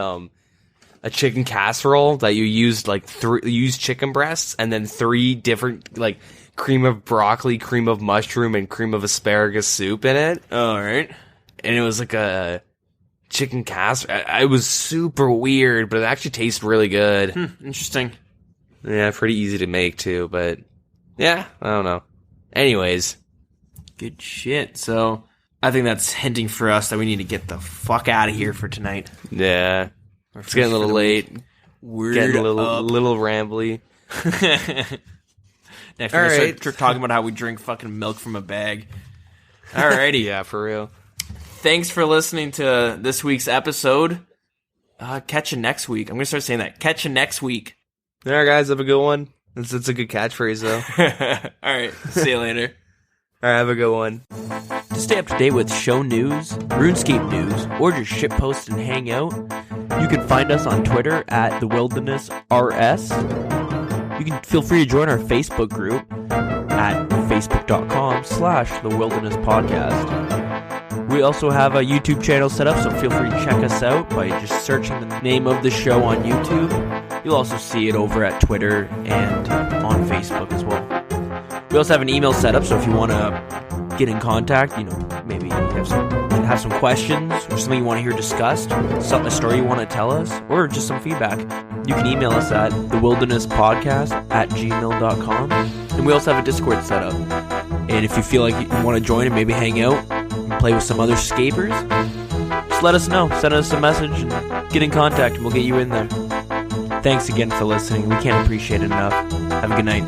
a chicken casserole that you used like use chicken breasts and then 3 different like cream of broccoli, cream of mushroom, and cream of asparagus soup in it. All right. And it was like a chicken casserole. It was super weird, but it actually tastes really good. Interesting. Yeah, pretty easy to make too, but yeah, I don't know. Anyways. Good shit. So I think that's hinting for us that we need to get the fuck out of here for tonight. Yeah. It's getting a little late. We're getting a little rambly. Next, we're going to start talking about how we drink fucking milk from a bag. Alrighty. Yeah, for real. Thanks for listening to this week's episode. Catch you next week. I'm going to start saying that. Catch you next week. All right, guys. Have a good one. It's a good catchphrase, though. All right. See you later. All right. Have a good one. To stay up to date with show news, RuneScape news, or just shitpost and hang out, you can find us on Twitter at TheWildernessRS. You can feel free to join our Facebook group at facebook.com/TheWildernessPodcast. We also have a YouTube channel set up, so feel free to check us out by just searching the name of the show on YouTube. You'll also see it over at Twitter and on Facebook as well. We also have an email set up, so if you want to get in contact, maybe you have some questions or something you want to hear discussed, a story you want to tell us, or just some feedback, you can email us at thewildernesspodcast@gmail.com. And we also have a Discord set up. And if you feel like you want to join and maybe hang out and play with some other scapers, just let us know. Send us a message and get in contact and we'll get you in there. Thanks again for listening. We can't appreciate it enough. Have a good night.